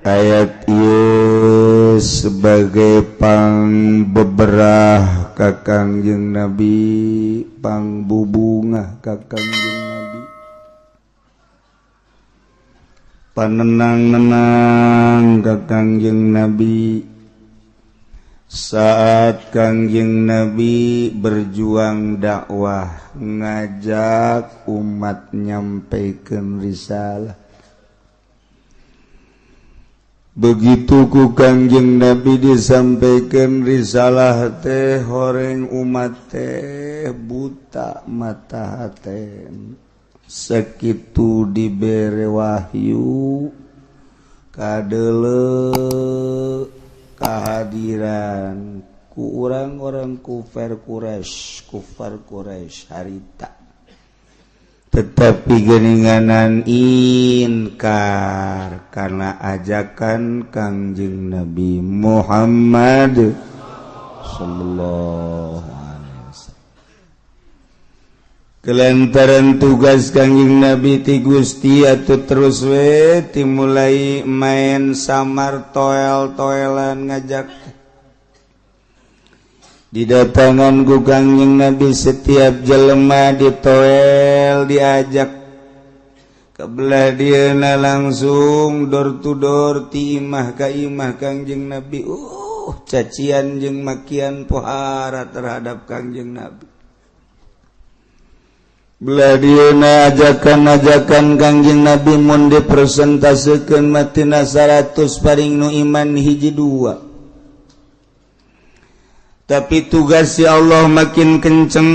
ayat ieu sebagai pangbeberah ka Kangjeng Nabi, pangbubungah ka Kangjeng Nabi, panenang-nenang ka Kangjeng Nabi saat Kangjeng Nabi berjuang dakwah ngajak umat nyampaikan risalah. Begitu ku Kangjeng Nabi disampaikan risalah teh horeng umat teh buta mata haten sakitu dibere wahyu kadele kehadiran ku orang-orang kufar Quraisy harita, tetapi geninganan inkar karena ajakan Kangjeng Nabi Muhammad sallallahu alaihi wasallam. Kelantaran tugas Kangjeng Nabi ti Gusti atuh terus we timulai main samar toel-toelan ngajak didatangan ku Kangjeng Nabi setiap jelema ditoel diajak kebelah dieuna langsung door to door ti imah ka imah Kangjeng Nabi cacian jeung makian pohara terhadap Kangjeng Nabi. Belah dieuna ajakan-ajakan Kangjeng Nabi mun dipresentasekeun matina 100 paring nu iman hiji 2. Tapi tugas si Allah makin kenceng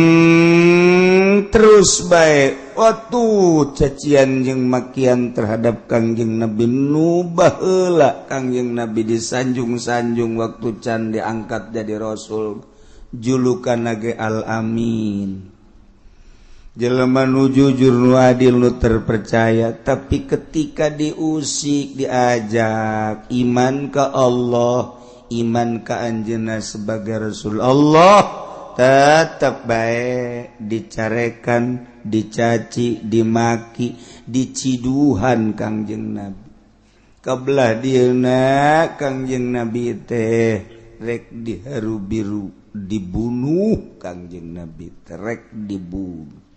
terus baik. Waktu cacian jeung makian terhadap Kangjeng Nabi nu baheula Kangjeng Nabi disanjung-sanjung waktu can diangkat jadi Rasul. Julukan ge Al-Amin. Jelema nu jujur nu adil nu terpercaya, tapi ketika diusik diajak iman ke Allah, iman ka anjeunna sebagai Rasul Allah, tetap baik dicarekan, dicaci, dimaki, diciduhan Kangjeng Nabi. Kabelah dieuna Kangjeng Nabi teh rek diharu biru dibunuh Kangjeng Nabi teh rek dibunuh.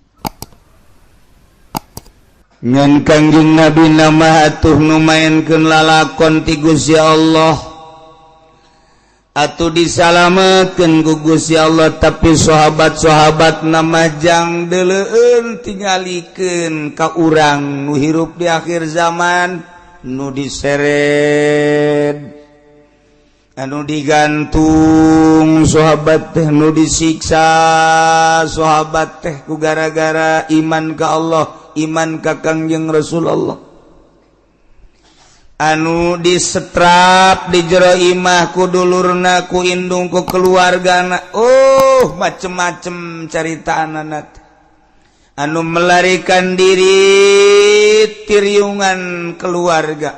Ngan Kangjeng Nabi nama atuh nu maenkeun lalakon ti Gusti Allah atuh disalametkeun ku Gusti Allah, tapi sahabat-sahabat nama jang deuleueun tingalikeun ka urang nu hirup di akhir zaman, nu diseret, anu digantung sahabat teh, nu disiksa sahabat teh ku gara-gara iman ka Allah, iman ka Kangjeng Rasulullah, anu disetrap di jero imah ku dulurna, ku indung, ku keluargana, macem-macem caritaanana teh, anu melarikan diri tiriungan keluarga,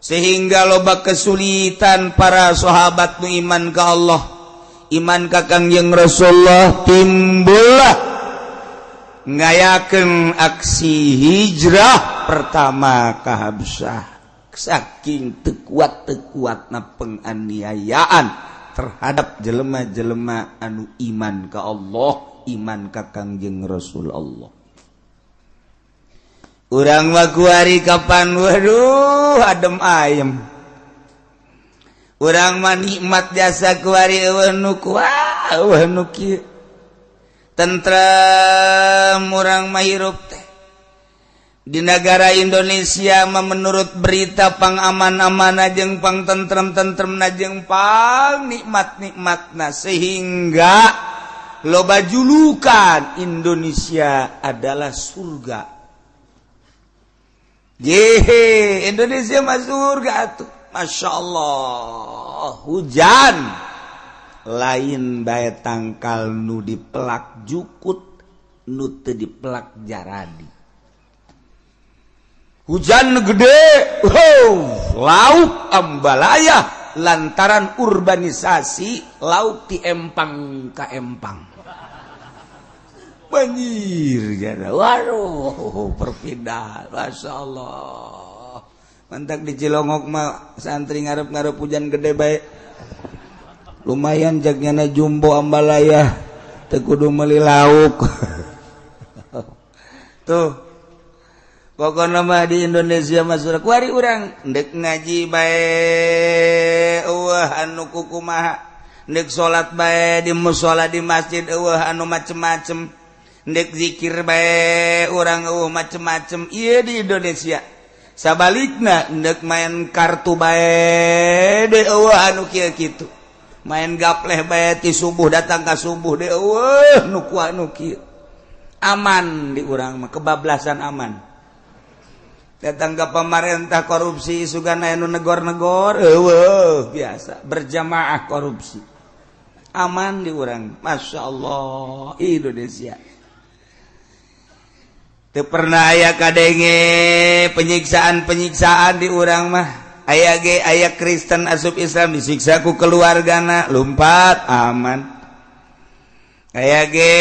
sehingga loba kesulitan para sahabat nu iman ka Allah, iman ka Kangjeng Rasulullah, timbullah ngayakeun aksi hijrah pertama ka Habsyah. Saking tekuat-tekuatna penganiayaan terhadap jelema-jelema anu iman ka Allah, iman ka Kangjeng Rasulullah. Urang mah kuari kapan waduh adem ayem. Urang mah nikmat jasa kuari eueuh nu kuat, eueuh nu kieu. Tentrem urang mah hirup teh di negara Indonesia mah menurut berita pang aman-amanna jeung pang tentrem-tentremna jeung pang nikmat-nikmatna, sehingga loba julukan Indonesia adalah surga. Yehe, Indonesia mah surga atuh. Masya Allah, hujan lain bae tangkal nu dipelak jukut, nu teu dipelak jaradi. Hujan gede, laut ambalaya lantaran urbanisasi, laut ti empang ka empang. Banjir jana, waduh perpindahan, Masya Allah. Mantak di Cilongok mah santri ngarep-ngarep hujan gede bae. Lumayan jagnyana jumbo ambalaya. Teu kudu meuli lauk. Tuh. Pokona mah di Indonesia mah surak kuari urang ndek ngaji bae eueuh anu kukumaha. Ndek salat bae di mushola di masjid eueuh anu macem-macem. Ndek zikir bae urang eueuh macem-macem. Ieu di Indonesia. Sabalikna ndek main kartu bae de eueuh anu kieu kitu. Main gapleh bae ti subuh datang ka subuh de eueuh nu ku anu kieu. Aman di urang mah kebablasan aman. Datang ke pemerintah korupsi sugana anu negor-negor eueuh biasa berjamaah korupsi. Aman di urang. Masyaallah Indonesia. Teu pernah aya kadenge penyiksaan di urang mah. Aya ge aya Kristen asup Islam disiksa ku keluargana, lumpat aman. Aya ge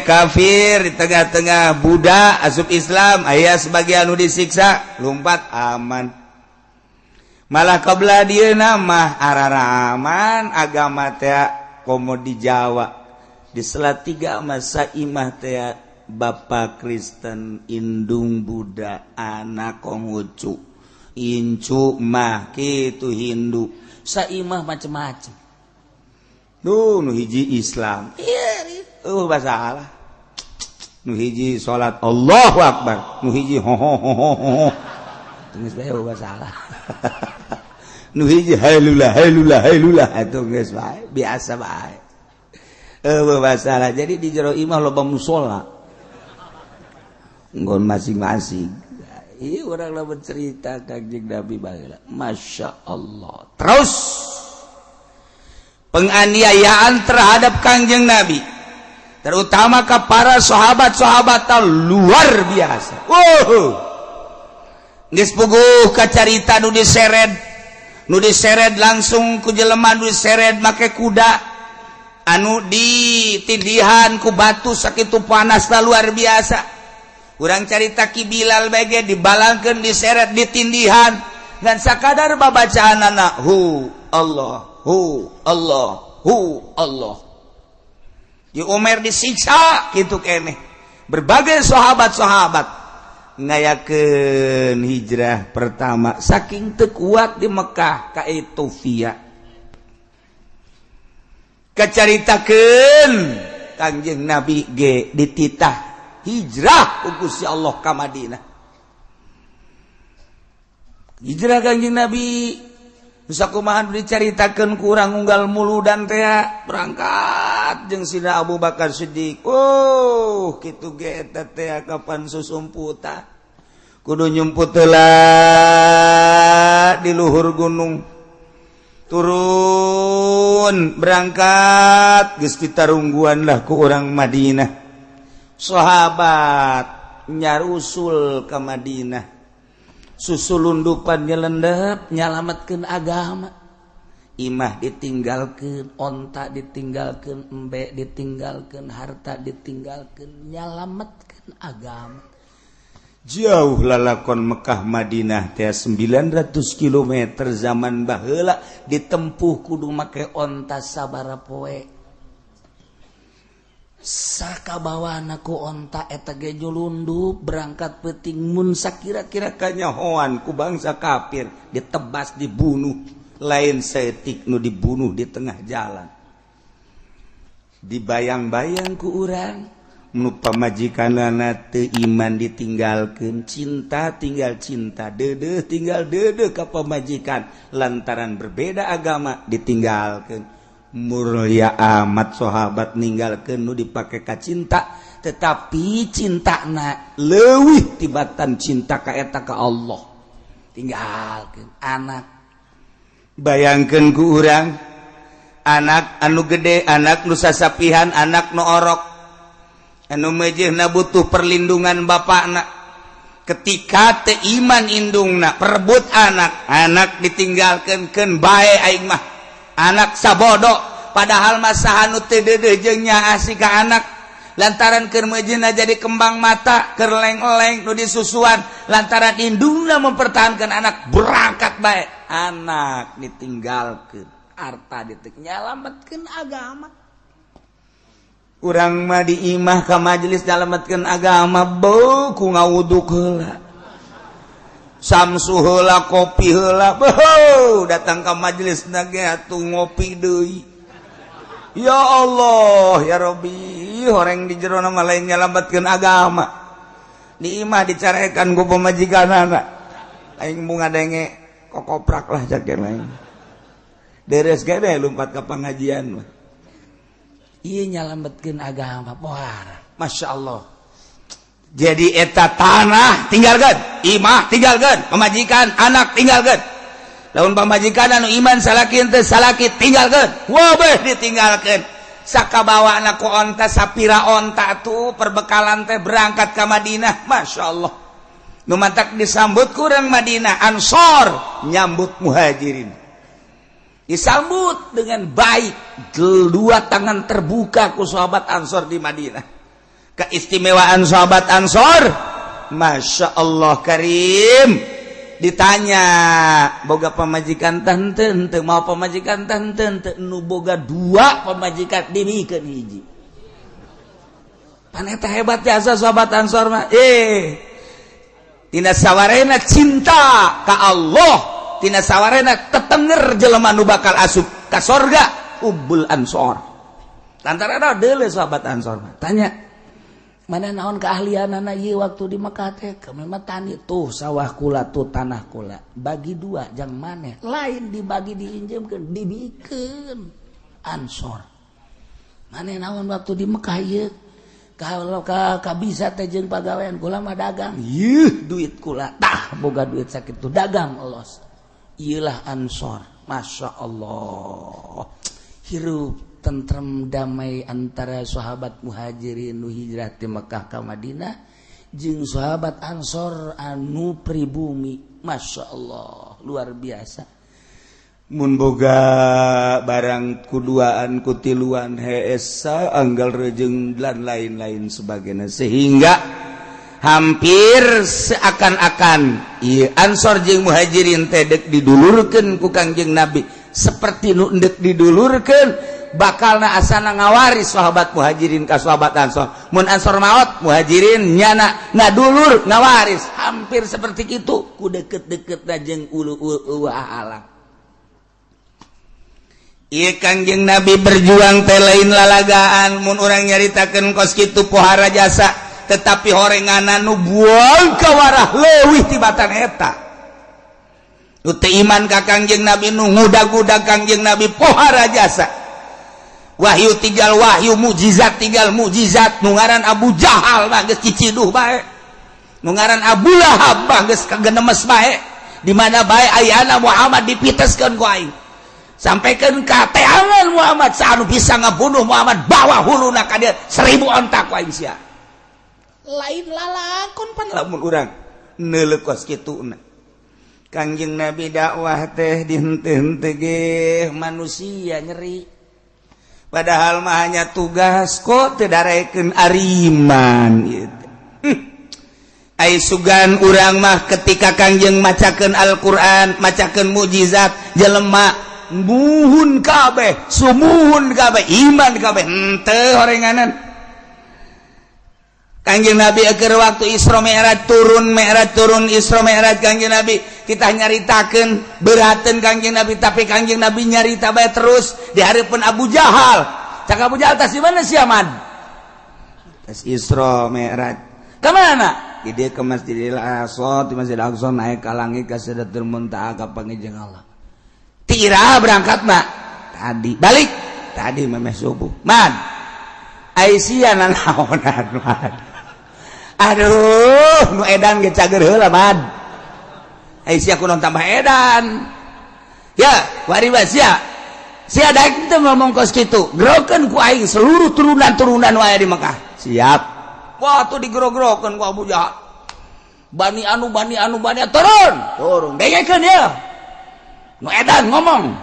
kafir di tengah-tengah Buddha asup Islam, aya sebagian anu disiksa, lumpat aman. Malah kabelah dieuna mah arara aman, agama teh komo di Jawa. Di Salatiga mah saimah teh Bapak Kristen, indung Buddha, anak Konghucu, incu mah kitu Hindu, saimah macem-macem. Nu hiji Islam, masalah. Nu hiji salat Allahu Akbar, nu hiji ho ho ho ho ho. Geus bae masalah. Nu hiji hailullah hailullah hailullah atuh geus bae, biasa bae. Masalah. Jadi di jero imah loba mushola. Nggon masing-masing. Iya orang lah bercerita Kangjeng Nabi baheula. Masya Allah. Terus penganiayaan terhadap Kangjeng Nabi, terutama ke para sahabat-sahabat luar biasa. Geus puguh ka carita nu diseret langsung ku jelema nu diseret make kuda anu ditindihan ku batu sakitu panasna luar biasa. Urang carita Ki Bilal bage dibalangkeun diseret ditindihan dan sakadar babacaanana hu Allah hu Allah hu Allah. Yu Umar disiksa kitu keneh. Berbagai sahabat-sahabat ngayakeun hijrah pertama saking teu kuat di Mekah ka Ethiopia. Kacaritakeun Kangjeng Nabi ge dititah hijrah Gusti Allah ka Madinah. Hijrah Kangjeng Nabi sakumaha dicaritakeun ku urang unggal muludan teh berangkat jeung Sina Abu Bakar Siddiq. Kitu ge eta teh kapan susumputa. Kudu nyumput heula di luhur gunung. Turun berangkat geus pitarungguan lah ku urang Madinah. Sahabat nyarusul ke Madinah, susulundupan nyelendep nyalametkeun agama. Imah ditinggalkeun, onta ditinggalkeun, embe ditinggalkeun, harta ditinggalkeun, nyalametkeun agama. Jauh lalakon Mekah Madinah teh 900 km zaman baheula ditempuh kudu make onta sabara poe. Sakabawana ku onta eta ge julundup berangkat peuting mun sakira-kira kanyahoan ku bangsa kafir ditebas dibunuh lain saeutik nu dibunuh di tengah jalan. Dibayang-bayang ku urang nu pamajikanana teu iman ditinggalkeun, cinta tinggal cinta, deudeuh tinggal deudeuh ka pamajikan lantaran berbeda agama ditinggalkeun. Mulia amat sahabat ninggalkeun nu dipake ka cinta, tetapi cintana leuwih tibatan cinta ka eta ka Allah. Tinggalkeun anak. Bayangkeun ku urang anak anu gede, anak nu sasapihan, anak nu orok, anu meujeuhna butuh perlindungan bapakna. Ketika teu iman indungna perebut anak ditinggalkeun keun bae aing mah. Anak sabodo padahal masa anu teu deudeuh jeung nya asih ka anak lantaran keur meujina jadi kembang mata keur leng-leng nu disusuan lantaran indungna mempertahankan anak berangkat bae anak ditinggalkeun harta ditek nyalametkeun agama urang mah di imah ka majelis nyalametkeun agama beuh ku ngawuduk heula samsu heula kopi heula beuh datang ka majelis nage atuh ngopi deui ya Allah ya Rabbi horeng di jero nama lain nyalametkeun agama di imah dicarekan ku pamajikanana aing bunga denge kokoprak lah cak lain deres gede lompat ke pengajian mah ieu nyalametkeun agama pohara Masya Allah jadi eta tanah tinggalkeun imah tinggalkeun pamajikan anak tinggalkeun lamun pamajikan anu iman salaki teu salaki tinggalkeun wabeh ditinggalkeun sakabawana ku onta sapira onta tuh perbekalan teh berangkat ka Madinah Masya Allah nu mantak disambut ku urang Madinah Ansor nyambut Muhajirin disambut dengan baik dua tangan terbuka ku sahabat Ansor di Madinah keistimewaan sahabat Ansor Masya Allah Karim ditanya boga pamajikan tante ente mau pamajikan tante ente nu boga dua pamajikan dimikeun hiji paneta hebat jasa sahabat Ansor mah tina sawarena cinta ka Allah tina sawarena tetenger jelema nu bakal asup ka sorga ubbul Ansor lantaran deuleu sahabat Ansor mah tanya mana naon keahlianana ieu waktu di Mekah teh kemana tani tuh sawah kula tuh tanah kula bagi dua jang maneh lain dibagi diinjemkeun dibikeun Ansor maneh naon waktu di Mekah ieu kalau ka bisa teh jeung pagawean kula mah dagang yeuh duit kula tah boga duit sakitu dagang elos ieulah Ansor Masya Allah hirup tentrem damai antara sahabat Muhajirin nu hijrah ti Mekah ka Madinah jeung sahabat Ansor anu pribumi Masya Allah luar biasa mun boga barang kuduaan kutiluan heesa anggal rejeung dan lain-lain sebagainya sehingga hampir seakan-akan ieu Ansor jeung Muhajirin teh deuk didulurkeun ku Kangjeng Nabi seperti nu deuk didulurkeun bakalna asana ngawaris sahabat Muhajirin ka sahabat Ansor mun Ansor maot Muhajirin nyana ngadulur ngawaris hampir seperti itu ku deket-deket jeung ulu alam ieu Kangjeng Nabi berjuang teh lain lalagaan mun urang nyaritakeun kos kitu pohara jasa tetapi horenganan nu buang ka warah leuwih tibatan eta teu iman ka Kangjeng Nabi nu ngudag-udag Kangjeng Nabi pohara jasa wahyu tinggal wahyu mukjizat tinggal mukjizat nu ngaran Abu Jahal mah geus ciciduh bae nu ngaran Abu Lahab mah geus kagenemes bae di mana bae ayana Muhammad dipiteskeun ku aing sampaikeun ka teangan Muhammad saanu bisa ngabunuh Muhammad bawa huluna ka dieu 1000 ontak ku aing sia lain lalakon pan lamun urang neuleuh kos kituna Kangjeng Nabi dakwah teh di henteu-henteu ge manusia nyeri padahal mah hanya tugas kok teu darekeun ariman gitu. Ai sugan urang mah ketika Kangjeng macakeun Al-Qur'an, macakeun mukjizat, jelema muhun kabeh, sumuhun kabeh, iman kabeh, henteu horenganan. Kangjeng Nabi keur waktu Isra Mi'raj turun Isra Mi'raj Kangjeng Nabi kita nyaritakeun beurateun Kangjeng Nabi tapi Kangjeng Nabi nyarita bae terus di hareupeun Abu Jahal. Cak Abu Jahal tas di mana si Ahmad? Tas Isra Mi'raj. Ka mana? Di dieu ke Masjidil Aqsa, di Masjidil Aqsa naik ka langit ka Sidratul Muntaha ka pangijeung Allah. Tira berangkat mah tadi balik tadi memeh subuh. Man. Aisyah naonan mad. Aduh, nu edan ge cager heula mad. Aisyah kudu tambah edan. Ya, wari sia. Sia daek teh ngomong kos kitu. Grokeun ku aing seluruh turunan-turunan wae di Mekah. Siap. Wah, tuh digero-gerokeun ku Abu Jahal. Bani anu turun. Dengekeun ya. Nu edan ngomong.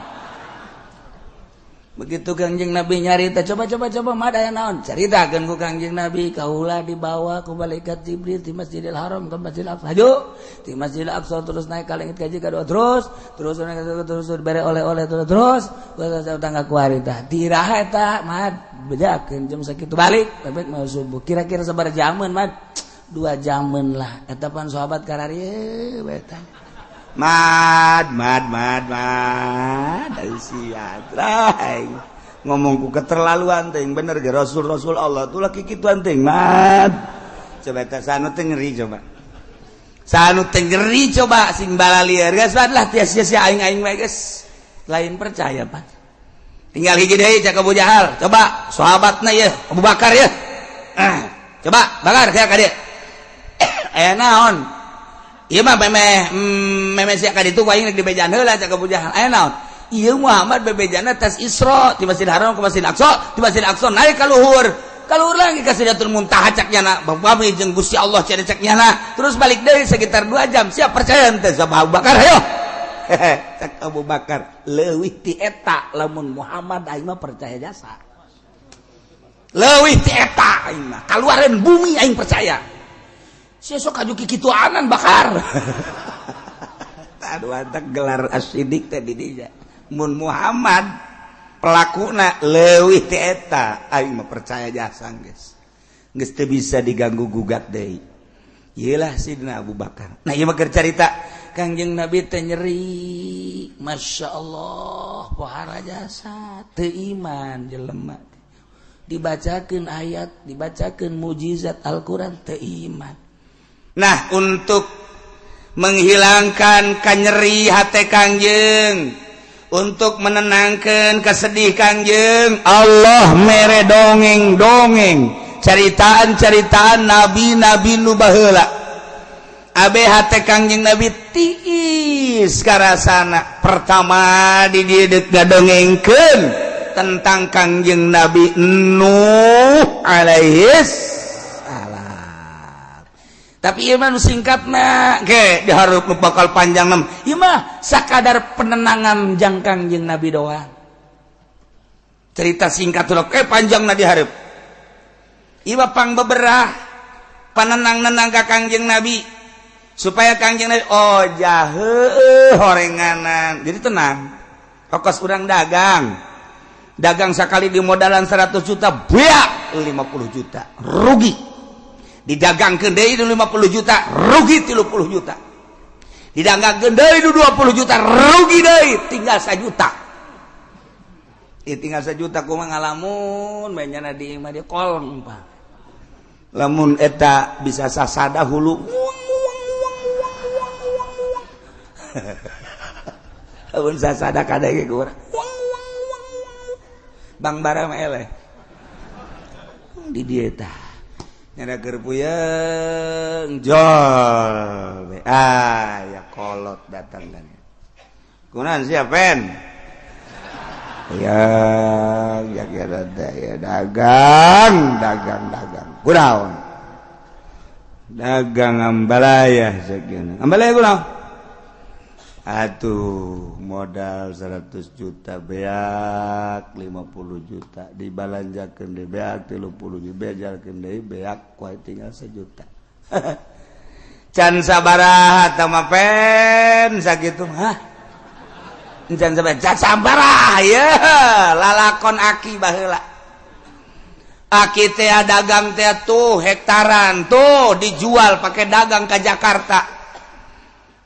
begitu Kangjeng Nabi nyarita coba mah aya naon caritakeun ku Kangjeng Nabi kaula dibawa ku malaikat Jibril di Masjidil Haram ke Masjidil Aqsa di Masjidil Aqsa terus naik ka langit ka kedua terus bare oleh-oleh terus tangga ku harita tiraha eta mah bedakeun jam sakitu balik tapi mau subuh kira-kira sabar jaman mah 2 jaman lah eta pan sahabat kararieu eta mad siat rai ngomongku keterlaluan ting bener ge rasul Allah tuh laki kituan ting mad coba teh sanu teh ngeri coba sing balalieur geus lah sia-sia aing we geus lain percaya Pak tinggal hiji deui cak Abu Jahal coba sahabatna ye Abu Bakar ye coba bakar ka dieu aya naon ieu mah meme sia ka ditu aing di bejan heula cak Abu Jahal aya naon ieu Muhammad bebejana tas Isra ti Masjidil Haram ke Masjidil Aqsa ti Masjidil Aqsa naik ka luhur lagi ka Sidratul Muntaha cak nyana babami jeung Gusti Allah cak nyana terus balik deui sekitar 2 jam siap percaya teh sama Abu Bakar hayo cak Abu Bakar leuwih ti eta lamun Muhammad aing mah percaya jasa leuwih ti eta aing mah kaluareun bumi aing percaya sesok ajuki kituanan Bakar aduh antak gelar asidik teh di dinya mun Muhammad pelakuna leuwih ti eta aing mah percaya jasa geus teu bisa diganggu gugat deui ieu lah Sidina Abu Bakar nah ieu mah keur carita Kangjeng Nabi teh nyeri masyaallah pohara jasa teu iman jelema dibacakeun ayat dibacakeun mukjizat Al-Qur'an teu iman nah untuk menghilangkan kanyeri hati Kangjeng untuk menenangkan kesedih Kangjeng Allah mere dongeng caritaan nabi nu baheula abe hati Kangjeng Nabi tiis karasana pertama di dieu gadongengkeun tentang Kangjeng Nabi Nuh alaihis tapi ieu mah singkatna ge dihareup nu bakal panjang nam ieu mah sakadar penenangan jang Kangjeng Nabi doang cerita singkat ulah panjangna dihareup ieu mah pang beberah panenang-nenang ka Kangjeng Nabi supaya Kangjeng Nabi oh jaheuh horenganan jadi tenang hokos urang dagang sakali di modalan 100 juta beak 50 juta rugi didagangkeun deui 50 juta rugi 30 juta didagangkeun deui 20 juta rugi deui tinggal 1 juta tinggal 1 juta kumaha ngalamun mainnya di imah dia kolong Pak lamun eta bisa sasada hulu lamun sasada kadege kurang Bang Bara mah eleh di dieu tah nyada keur puyeng jol ya kolot datang kan kunaon sia pen ya dagang kunaon dagang ambalaya sakieu ambalaya kunaon atuh modal 100 juta beak 50 juta dibalanjakeun deui beak 30 juta bejakeun deui beak kuat tinggal 1 juta can sabaraha tah mah pen sakitu hah can sabaraha ya lalakon aki baheula aki teh dagang teh tuh hektaran tuh dijual pakai dagang ka Jakarta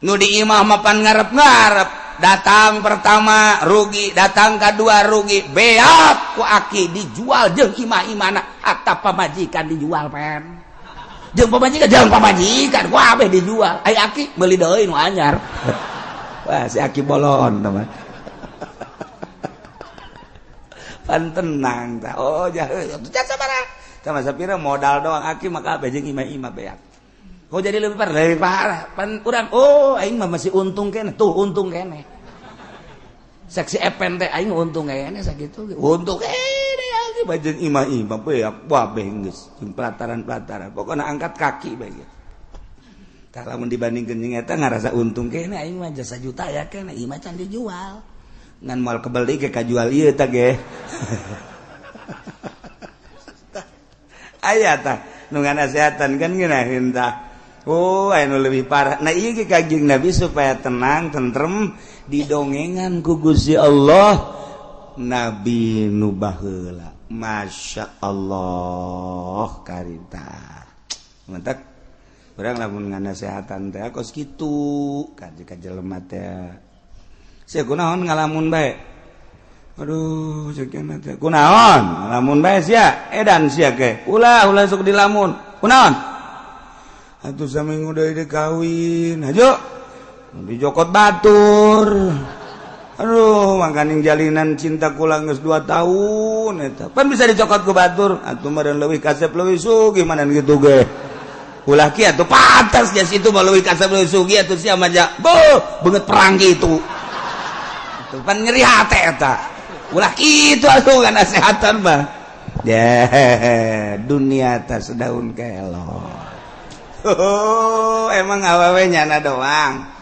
nu di imah mapan ngarep-ngarep datang pertama rugi datang kedua rugi beak ku aki dijual jeung imah-imahna hatta pamajikan dijual pen jeung pamajikan ku abeh dijual ai aki meuli deui nu anyar wah si aki bolon teman pan tenang tah oh jaheuh can sabaraha sama sapira modal doang aki maka abeh jeung imah-imah beak oh jadi lebih parah pan urang oh aing mah masih untung kene tuh untung kene saksi epen teh aing untung kene sakitu untung kene aing bajeun imah-imah beak babeh geus jeung pelataran-pelataran pokona angkat kaki bae tah lamun dibandingkeun jeung eta ngarasa untung kene aing mah jasa juta ya kene imah can dijual ngan moal kebeli ke kajual ieu tah ge. Aya tah nu nganasehatan kan ngeunaheun tah. Oh, anu leuwih parah. Nah ieu ge Kangjeng Nabi supaya tenang, tentrem didongengan ku Gusti Allah Nabi nu baheula. Masya Allah karita. Mantap. Urang lamun nganasehatan teh kos kitu, ka jelema teh. Sia kunaon ngalamun bae. Aduh, ceukna teh. Kunaon? Ngalamun bae sia, edan sia ke. Ulah sok dilamun. Kunaon? Atuh saminggu deui kawin. Hajo. Dijokot batur. Aduh, mangkaning jalinan cinta kula geus 2 tahun eta. Pan bisa dicokot ku batur, atuh meureun leuwih kasep leuwih sugih manan kitu ge. Ulah kieu atuh pantas nya situ mah leuwih kasep leuwih sugih atuh sia mah ja. Beungeut perang kitu. Atuh pan nyeri hate eta. Ulah kitu atuh nganasehatan mah. Dunia teh sedaun kelor. Emang awewe nyana doang.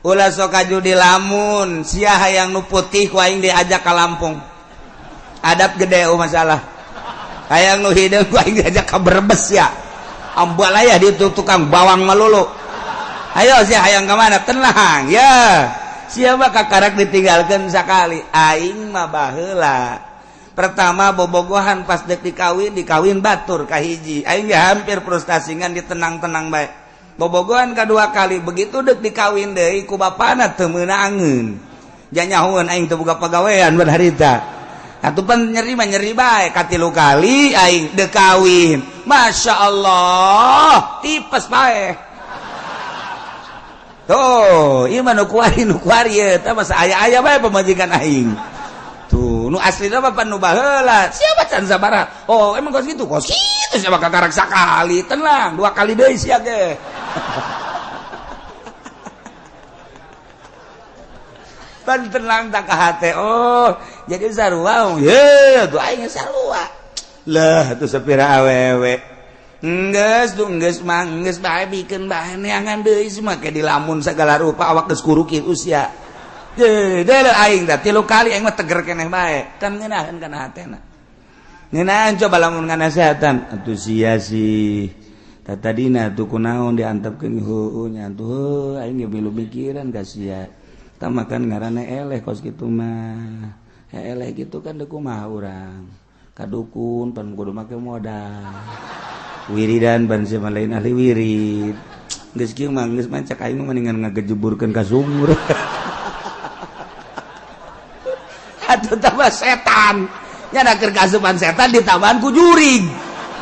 Ulah sok aju di lamun sia hayang nu putih ku aing diajak ka Lampung. Adab gede masalah. Hayang nu hideung ku aing diajak ka Brebes ya. Ambal aya di tukang bawang malulu. Ayo sia hayang ka mana? Tenang ya. Sia mah kakarak ditinggalkeun sakali. Aing mah baheula. Pertama bobogohan pas dek dikawin batur ka hiji. Aing ge hampir frustasi ngan ditenang-tenang bae. Bobogohan kedua kali begitu dek dikawin deui ku bapana teu meunangeun. Nya nyahoeun aing teu boga pagawean bar harita. Atuh pan nyeri bae katilu kali aing dek kawin. Masya Allah, tipes bae. Tuh, ieu mah nu kuari eta mah aya bae pamajikan aing. Tuh, nu aslina mah pan nu baheula. Siapa can sabaraha? Oh, emang kos gitu sia bakal karak sakali. Tenang, 2 kali deui sia ge. Pan tenang tak ka hate. Oh, jadi sarua. Ye, tuh aing sarua. Lah, atuh sapira awewe. Enggeus bae bikeun bae neangan deui mah ke dilamun sagala rupa awak geus kuru kitu sia. Deuleu aing teh 3 kali aing mah teger keneh bae. Kan ngeunaheun kana hatena. Ngeunaheun coba lamun nganasehatan. Atuh sia sih. Tadina tuh kunaon diantepkeun heueuh nya tuh aing ge milu mikiran ka sia. Tah makan ngaranna eleh kos kitu mah. Eleh gitu kan deuk kumaha urang. Kadukun pan kudu make modal. Wiridan ban sia lain ahli wirid. Geus kieu mah geus mancak aing mah mendingan ngagejeburkeun ka sumur. Atuh tambah setan. Nya keur kasupan setan ditambahan ku jurig.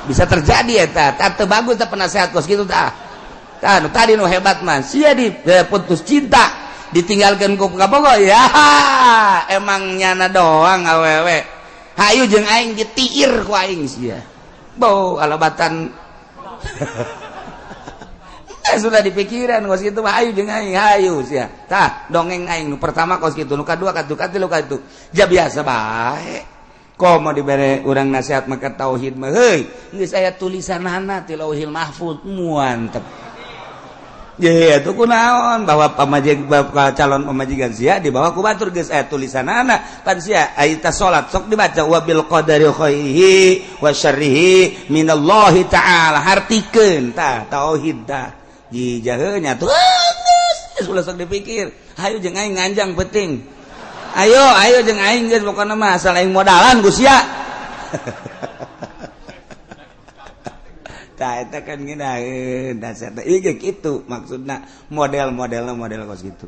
Bisa terjadi eta. Teu bagus teh penasehat kos kitu tah. Tah nu tadi nu hebat mah sia putus cinta ditinggalkeun ku kabogo ya. Emang nyana doang awewe. Hayu jeung aing ditiir ku aing sia. Bau alabatan. Sudah dipikiran kos kitu mah hayu jeung aing hayu sia. Tah dongeng aing nu pertama kos kitu, nu kadua katilu katilu. Ja biasa bae. Komo dibere urang nasihat maka tauhid mah heuy geus aya tulisanana ti Lauhil Mahfuz muantep. Ye atuh kunaon bahwa calon pamajikan sia di bawah ku batur geus aya tulisanana pan sia aya salat sok dibaca wa bil qadari khairihi wa syarrihi minallahi ta'ala hartikeun tah tauhid tah jijaheun nya tuh geus ulah sok dipikir hayu jeung aing nganjang penting. Ayo jeung aing geus pokona mah asal aing modalan Gus ya. Tah eta kan ngeunaheun dasar ieu ge kitu maksudna model kos kitu.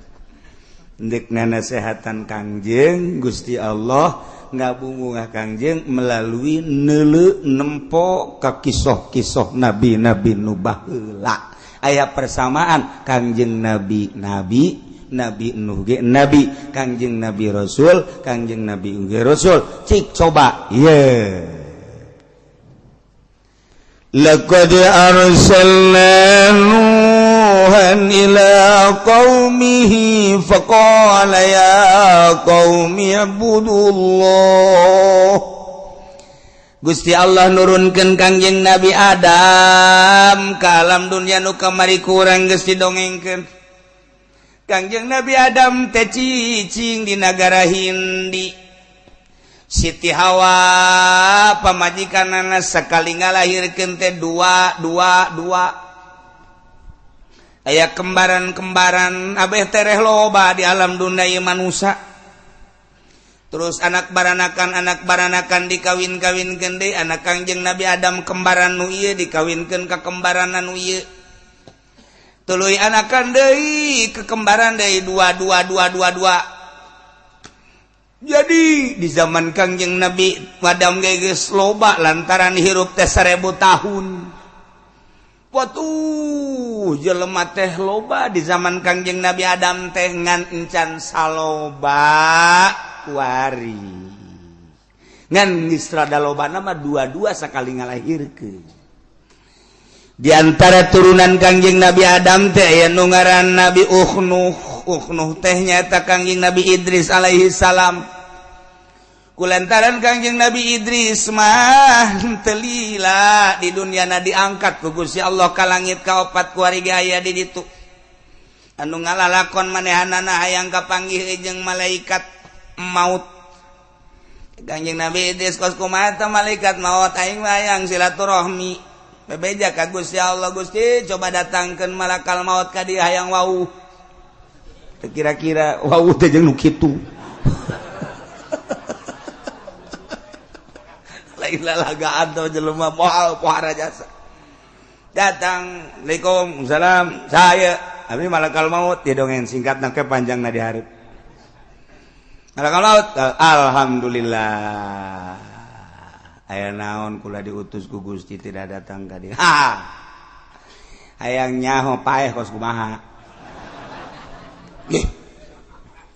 Endek nasehatan Kangjeng Gusti Allah ngabungungah Kangjeng melalui neuleu nempo ka kisah-kisah nabi-nabi nu baheula. Aya persamaan Kangjeng Nabi Nabi Nuh ge Nabi, Kangjeng Nabi Rasul, Kangjeng Nabi ge Rasul. Cik coba, ye. Laqad arsalna Nuhan ila qaumihi faqala ya qaumi ibudullah. Gusti Allah nurunkeun Kangjeng Nabi Adam ka alam dunya nu kamari ku urang geus didongengkeun. Kangjeng Nabi Adam teh cicing di negara Hindi. Siti Hawa pamajikanana sakali ngalahirkeun teh dua. Aya kembaran-kembaran abeh tereh loba di alam dunia ieu manusia. Terus anak baranakan dikawin-kawinkeun deui anak Kangjeng Nabi Adam kembaran nu ieu dikawinkeun ka kembaran nu ieu. Tuluy anakan deui kekembaran deui dua. Jadi di zaman Kangjeng Nabi Adam geus loba lantaran hirup teh 1000 tahun. Watuh jelema teh loba di zaman Kangjeng Nabi Adam teh ngan encan saloba kuari. Ngan geus rada lobana mah dua sakali ngalahirkeun. Di antara turunan Kangjeng Nabi Adam teh aya nu ngaran Nabi Uknuh teh nyaeta Kangjeng Nabi Idris alaihi salam. Kulantaran Kangjeng Nabi Idris mah teu lila di dunyana diangkat ku Gusti Allah ka langit ka 4 kuarigi aya di ditu. Anu ngalalakon manehanana hayang kapanggih jeung malaikat maut. Kangjeng Nabi Idris kos kumaha teh malaikat maut aing mah hayang silaturahmi. Bebeja ka Gusti Allah, Gusti coba datangkeun malakal maut ka dieu hayang wau. Teu kira-kira wau teh jeung nu kitu. Lain lalagaan teh jelema moal pohara jasa. Datang, Assalamualaikum, salam, saya abdi malakal maut ya dongeng singkatna ke panjangna di hareup. Malakal maut, alhamdulillah. Aya naon kula diutus ku Gusti tidak datang ka dieu. Hayang nyaho paeh kos kumaha. Nggih.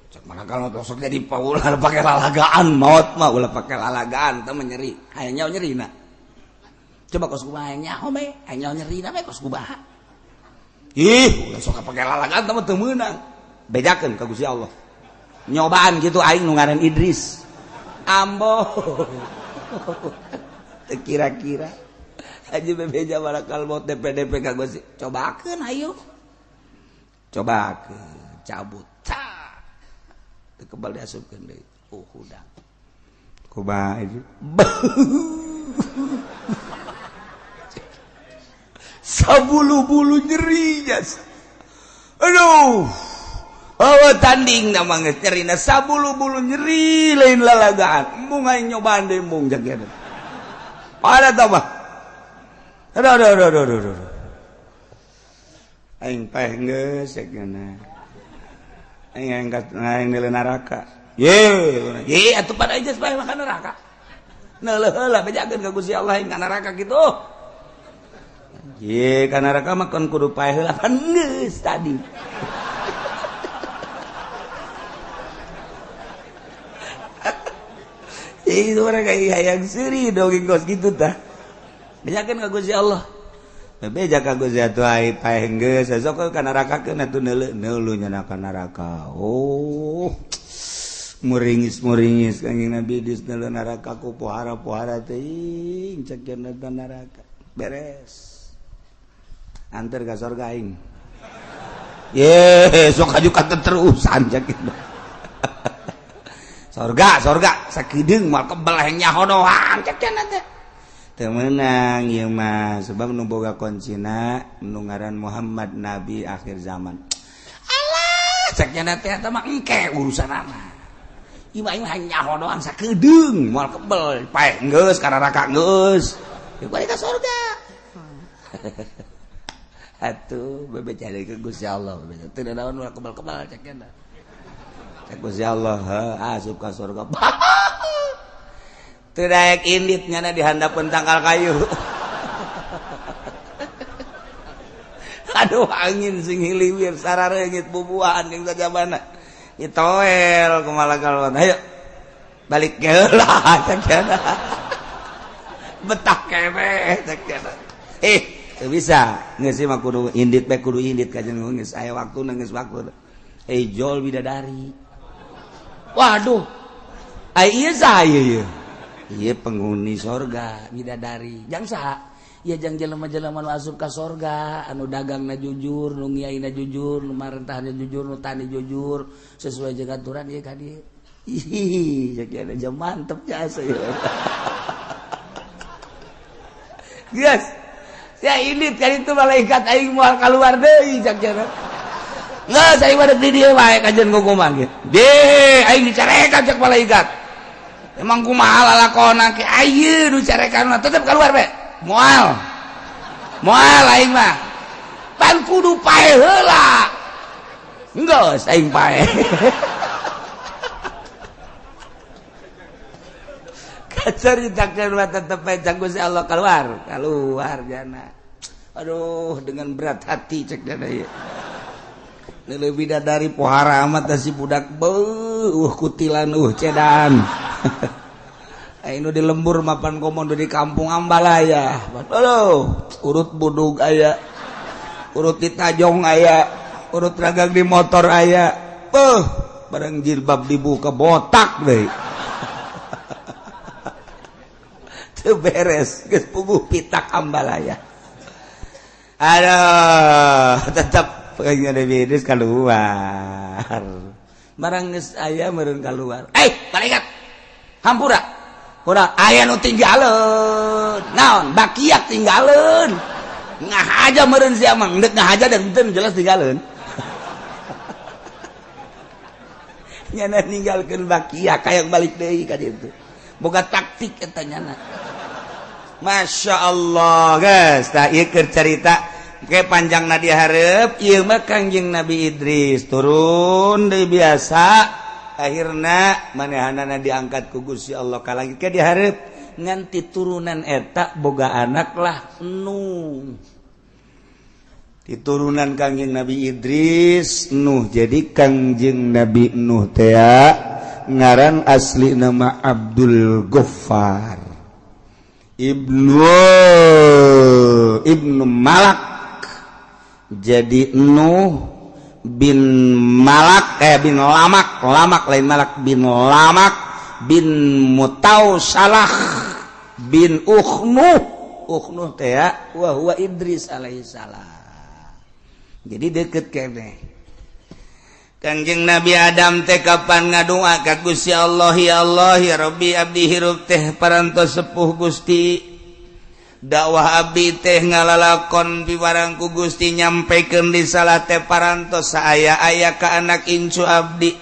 Cek malakal maut sok jadi paulah pake lalagaan maut mah ulah pake lalagaan teh nyeri. Hayang nyaho nyerina. Coba kos kumaha hayang nyaho me, hayang nyaho nyerina me kos kumaha. Ih, ulah sok pake lalagaan teh teu meunang. Bedakeun ka Gusti Allah. Nyobaan gitu aing nu ngaran Idris. Ambo. Kira-kira aja bebeja malakal maut DPDP ka Gusti. Cobakeun ayo. Cobakeun cabut. Teu kebal diasupkeun deui. Hudang. Kumaha itu? Sabulu-bulu nyeri jas. Aduh. Bawa tanding nama geus nyerina sabulu-bulu nyeri lain lalagaan. Embung aing nyobaan deui embung jakeun. Ada tah mah. Aduh. Aing paeh geus sakeuna. Aing angkat aing neuleuh neraka. Ye atuh pada aja paeh ka neraka. Neuleuh heula bejakeun ka Gusti Allah aing ka neraka kitu. Ye ka neraka mah kon kudu paeh heula kan geus tadi. Itu orang kayak hayang seri dongeng kos gitu tah. Bejakeun ka Gusti Allah. Bebeja ka Gusti atuh ai paeh geus sok ka neraka keun atuh neuleuh nya ka neraka. Oh. Muringis Kangjeng Nabi Idris neuleuh neraka ku pohara-pohara teuing cekeun ka neraka. Beres. Antar ka surga aing. Ye, sok aju ka terusan cekeun. Sorga sakideung moal kebal hayang nyaho doang cekeun teh. Teu meunang ieu mah sebab nu boga kuncina nu ngaran Muhammad Nabi akhir zaman. Alah cekeun teh eta mah engke urusanana. Ieu mah hayang nyaho doang sakideung moal kebal paeh geus ka neraka geus. Ieu balik ka sorga. Atuh bebeja deui ka Gusti Allah bebeja. Teu naon moal kebal-kebal cekeun. Gusti Allah asup ka surga. Teu daek indit nyana di handapeun tangkal kayu. Aduh angin sing hiliwir sarareungit bubuhan jeung sajabana. Itoel ku malakal maut. Hayu. Balik heula cekeuna. Betah kene cekeuna. Teu bisa. Geus mah kudu indit bae kudu indit kajeng geus aya waktuna geus waktu. Jol bidadari. Waduh. Ieu saha ieu? Ieu penghuni surga bidadari. Jang saha? ya jang jelema-jelema nu asup ka sorga anu dagangna jujur nu ngiaina jujur nu marentahna jujur nu tani jujur sesuai jeung aturan ieu ka dieu ih jadi jam mantep jasa ya guys ya ini kan itu malaikat aing moal keluar deui cak jana nggak saya pada di dia wae kajian ngomong gitu deh aing dicarekan cak malaikat emang kumaha lalakona ke ayeuna nu carekan tetep keluar be moal aing mah pan kudu pae heula geus aing pae kacaritakeun mah tetep pae cak Gusti Allah keluar jana aduh dengan berat hati cek jana ieu lebih dari pohara amat si budak kutilan cedan ini di lembur mapan komodo di kampung Ambalaya urut budug aya urut di tajong aya urut ragang di motor aya barang jilbab dibuka botak deh itu beres geus puguh pitak Ambalaya aduh tetap pengen ada bidis keluar barang geus aya meureun keluar malaikat hampura urang aya nu tinggaleun naon bakiak tinggaleun ngahaja meureun sia mah ngeuk ngahaja dan teu jelas tinggaleun nyana ninggalkeun bakiak kayak balik deui ka ditu boga taktik eta nyana Masya Allah guys tah ieu keur carita ke panjang nadi hareup ieu mah Kangjeng Nabi Idris turun deui biasa akhirna manehanana diangkat ku Gusti Allah ka langit ke dihareup ngan ti turunan eta boga anak lah Nuh ti turunan Kangjeng Nabi Idris Nuh jadi Kangjeng Nabi Nuh teh ngaran asli nama Abdul Ghaffar Ibnu Malak jadi Nuh bin Malak bin Lamak lain Malak bin Lamak bin Mutawsalah bin Ukhnuh teh wa huwa Idris alaihissalam jadi deket keneh Kangjeng Nabi Adam teh kapan ngadoa ka Gusti Allah ya Rabbi abdi hirup teh parantos sepuh Gusti dakwah abdi teh ngalalakon piwarang ku Gusti nyampekeun di salah teh parantos saaya ka anak incu abdi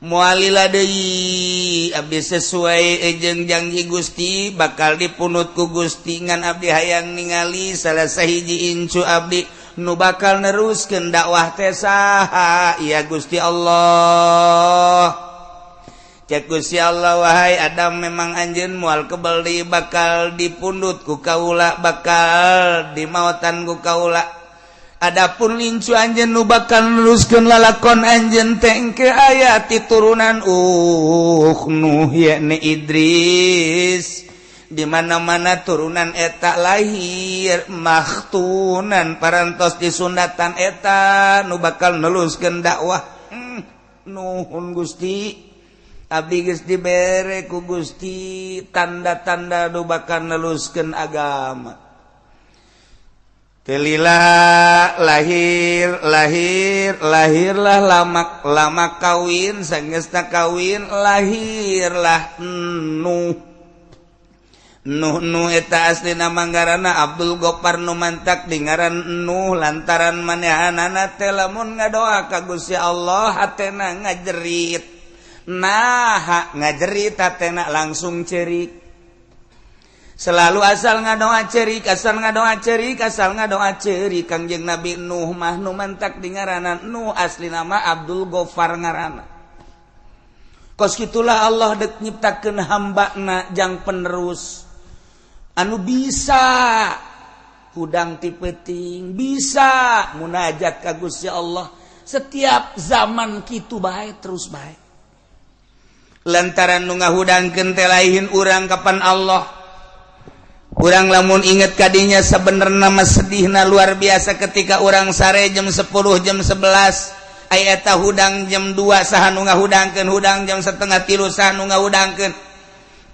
moalila deui abdi sesuai jeung janji Gusti bakal dipunut ku Gusti ngan abdi hayang ningali salah sahiji incu abdi nu bakal neruskeun dakwah teh saha ya Gusti Allah cek Gusti Allah wahai Adam memang anjeun moal kebal deui bakal dipundut ku kaula bakal dimaotan ku kaula adapun lincu anjeun nu bakal neruskeun lalakon anjeun teh engke aya ti turunan Nuh yakni Idris di mana-mana turunan eta lahir makhtunan parantos di sundatan eta nu bakal neluskeun dakwah nuhun Gusti abdi geus dibere ku Gusti tanda-tanda nu bakal neluskeun agama telila lahirlah lama kawin sangeusna kawin lahirlah Nuh eta aslina manggarana Abdul Ghaffar nu mantak di ngaran Nuh lantaran manehanana teh lamun ngadoa ka Gusti Allah hatena ngajerit ngajerit hatena langsung cerik selalu asal ngadoa cerik Kangjeng Nabi Nuh mah nu mantak di ngaran Nuh asli nama Abdul Ghaffar ngaranna kos kitulah Allah dek nyiptakeun hambana jang penerus anu bisa hudang ti peuting bisa munajat ka Gusti Allah setiap zaman kitu bae terus bae lantaran nu ngahudangkeun teh lain urang kapan Allah urang lamun inget kadinya sebenarnya mah sedihna luar biasa ketika urang sare jam 10 jam 11 aya eta hudang jam 2 saha nu ngahudangkeun hudang jam 2:30 saha nu ngahudangkeun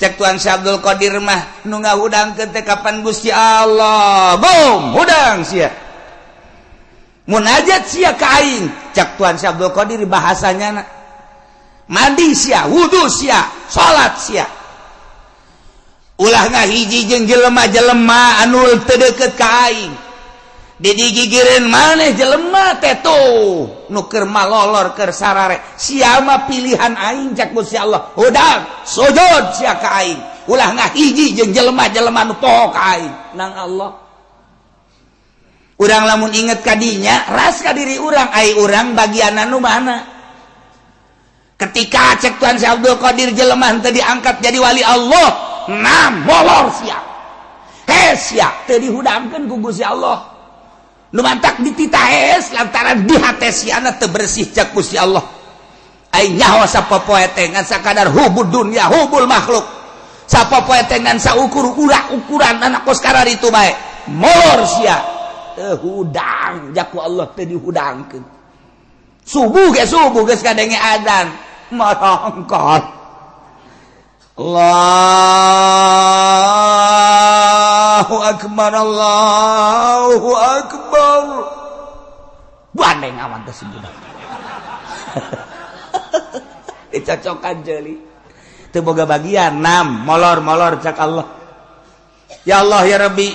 cek Tuan Syabdul Qadir mah nu ngahudangkeun teh kapan Gusti Allah boom hudang sia munajat sia ka aing cek Tuan Syabdul Qadir bahasanya mandi sia wudu sia salat sia ulah ngahiji jeung jelema-jelema anu teu deukeut ka aing digigireun maneh jelema teh tuh nu keur malolor keur sarare sia mah pilihan aing cak Gusti Allah hudang sujud sia ka aing ulah ngahiji jeung jelema-jelema nu poho ka aing nang Allah urang lamun inget ka dinya ras ka diri urang ai urang bagianna nu mana ketika cek Tuan Syekh Abdul Qadir jelema teu diangkat jadi wali Allah nam molor sia sia teu dihudangkeun ku Gusti Allah nu mantak dititahes lantaran di hate siana teu bersih cak Gusti Allah ai nyaho sapopoe teh ngan sakadar hubul dunya hubul makhluk sapopoe teh ngan saukur ukuran anak kos karar itu bae molor sia teu hudang jaku Allah teu dihudangkeun subuh geus kadenge adzan marongkot Allahu akbar bandeng awan teh budak dicocokan jeuli teu boga bagian nam molor cak Allah ya Allah ya Rabbi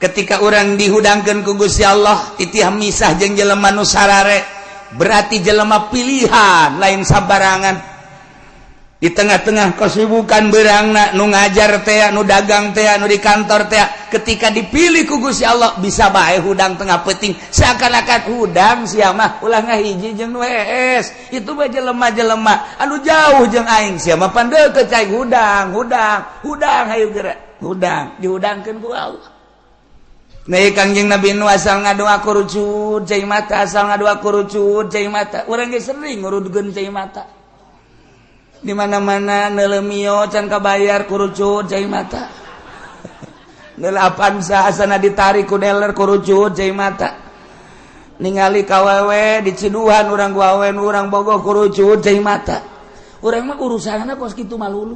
ketika urang dihudangkeun ku Gusti Allah titih misah jeung jelema nu sarare berarti jelema pilihan lain sabarangan di tengah-tengah kesibukan berangna nu ngajar teh nu dagang teh nu di kantor teh ketika dipilih ku Gusti Allah bisa bae hudang tengah peuting seakan-akan hudang sia mah ulah ngahiji jeung nu hees itu bae jelema-jelema anu jauh jeung aing sia mah pan deukeut cai hudang hayu geura hudang dihudangkeun ku Allah nah Kangjeng Nabi nu asal ngadoa kurucut cai mata asal ngadoa kurucut cai mata urang ge sering ngurudkeun cai mata di mana-mana neuleumio can kabayar kurucut cai mata neulapan asana ditarik ku dealer kurucut cai mata ningali kawewe di Ciduhan urang gawe urang bogoh kurucut cai mata urang mah urusanna kos kitu malulu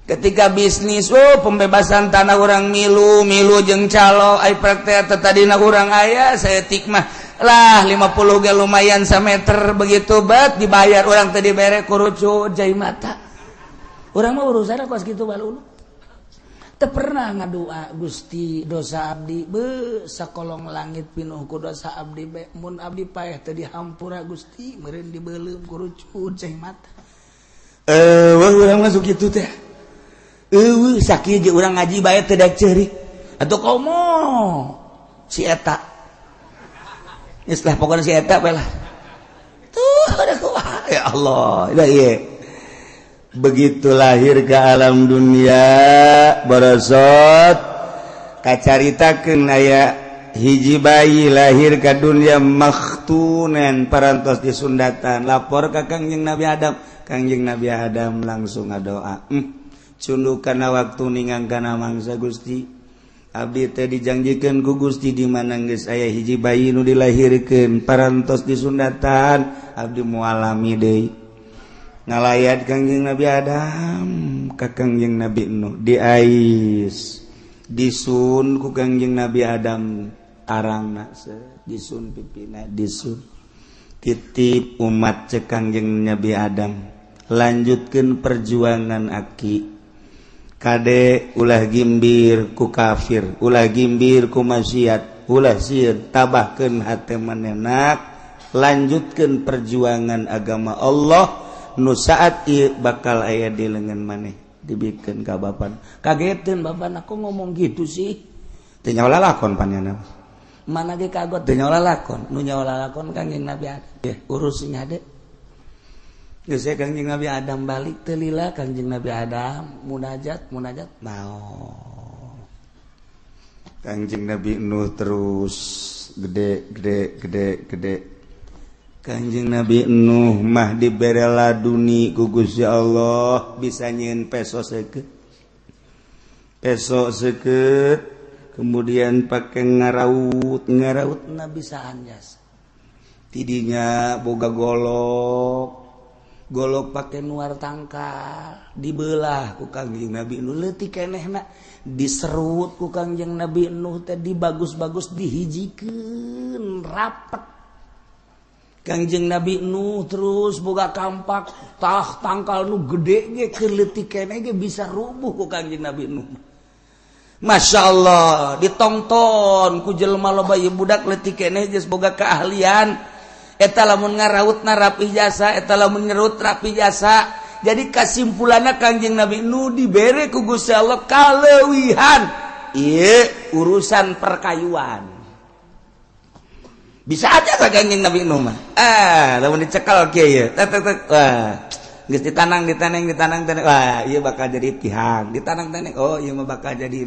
ketika bisnis pembebasan tanah urang milu jeung calo ai praktek tadina urang aya saeutik mah lah 50 ge lumayan sameter begitu bat dibayar orang tadi bere kurucut jai mata orang mah urusanna kos kitu balulu teu pernah ngadoa Gusti dosa abdi be sakolong langit pinuh ku dosa abdi be mun abdi paeh teu dihampura Gusti meureun dibeuleuh kurucut jai mata urang mah kitu teh sakieu jeung urang ngaji bae teu da ceurik atuh komo si eta istilah pokoknya si eta lah tuh ada kuah ya Allah iya begitu lahir ke alam dunia barosot kacaritakeun aya hiji bayi lahir ke dunia makhtunan parantos disundatan lapor ka Kangjeng Nabi Adam langsung ngadoa cundukana waktu ningang-kana mangsa Gusti abdi teh dijanjikeun ku Gusti di mana geus aya hiji bayi nu dilahirkeun parantos disundatan abdi mualami deui ngalayat Kangjeng Nabi Adam ka Kangjeng Nabi Nuh diais disun ku Kangjeng Nabi Adam arangna disun pipina disun titip umat cek Kangjeng Nabi Adam lanjutkeun perjuangan aki kade ulah gimbir ku kafir ulah gimbir ku maksiat ulah sieun tabahkeun hate manehna lanjutkeun perjuangan agama Allah nu saat ieu bakal aya di leungeun maneh dibikeun ka bapan kageteun bapana kok ngomong gitu sih teu nyawa lalakon panjana mana ge kagot teu nyawa lalakon nu nyawa lalakon Kangjeng Nabi Adam urus nya de geus Kangjeng Nabi Adam balik teu lila Kangjeng Nabi Adam munajat naon Kangjeng Nabi Nuh terus gede Kangjeng Nabi Nuh mah dibere laduni ku Gusti Allah bisa nyieun peso seukeut kemudian pake ngaraut bisa anjas tidinya boga golok golok pakai nuar tangkal dibelah ku Kangjeng Nabi Nuh leutik kenehna diserut ku Kangjeng Nabi Nuh teh dibagus-bagus dihijikeun rapet Kangjeng Nabi Nuh terus boga kampak tangkal nu gede ge keur leutik keneh ge bisa rubuh ku Kangjeng Nabi Nuh. Masya Allah ditonton ku jelema loba ieu budak leutik keneh geus boga keahlian eta lamun ngarautna rapi jasa eta lamun nyerut rapi jasa. Jadi kesimpulanna Kangjeng Nabi Nuh dibere ku Gusti Allah kaleuwihan ieu urusan perkayuan. Bisa aja ka Kangjeng Nabi Nuh mah. Lamun dicekal kieu ye. Geus ditanang. Wah, ieu bakal jadi tihang. Ditanang. Oh, ieu mah bakal jadi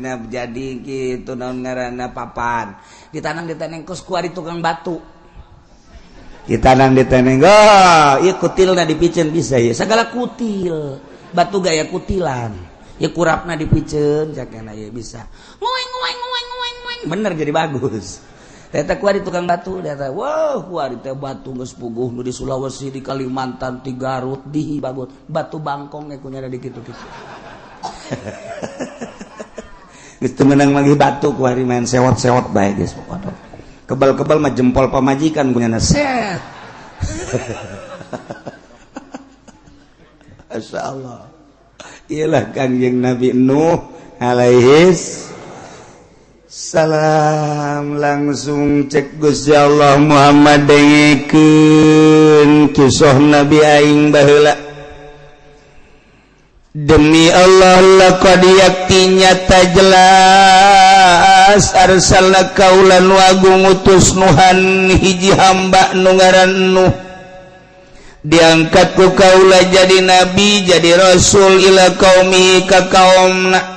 kitu naon ngaranna papan. Ditanang kos kuari tukang batu. Ditanang. Oh, ieu kutilna dipikeun bisa ieu. Sagala kutil. Batu gaya kutilan. Ieu kurapna dipikeun sakena ieu bisa. Ngoeng. Bener jadi bagus. Eta kuari tukang batu eta. Wow, kuari teh batu geus puguh nu di Sulawesi, di Kalimantan, di Garut, di bagus. Batu bangkong we kunyana di kitu-kitu. Geus teu meunang lagi batu kuari main sewot-sewot bae geus pokona. Kebal-kebal mah jempol pamajikan kunyana set. Masyaallah. Iyalah Kangjeng Nabi Nuh alaihis salam langsung cek Gusti Allah Muhammad dengekeun kisah Nabi aing baheula. Demi Allah laqad yakti nyata jelas arsalna kaulan wagung utus Nuhan hiji hamba nu ngaran Nuh diangkat ku kaula jadi nabi jadi rasul ila qaumi ka kaumna.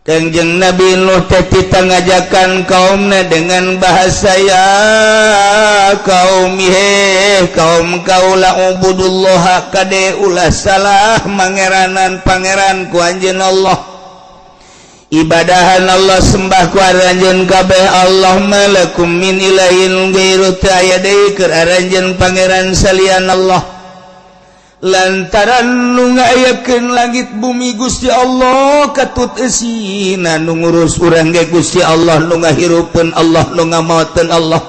Kangjeng Nabi Nuh teh ngajakan kaumna dengan bahasa ya qaumi kaum kaula ubudullah kade ulah salah mangeranan pangeran ku anjeun Allah ibadahan Allah sembah ku anjeun kabeh Allah malakum min ilahin ghairu aya deui keur anjeun pangeran salian Allah lantaran nu ngayakeun langit bumi Gusti Allah katut eusina nu ngurus urang ge Gusti Allah nu ngahirupkeun Allah nu ngamaoteun Allah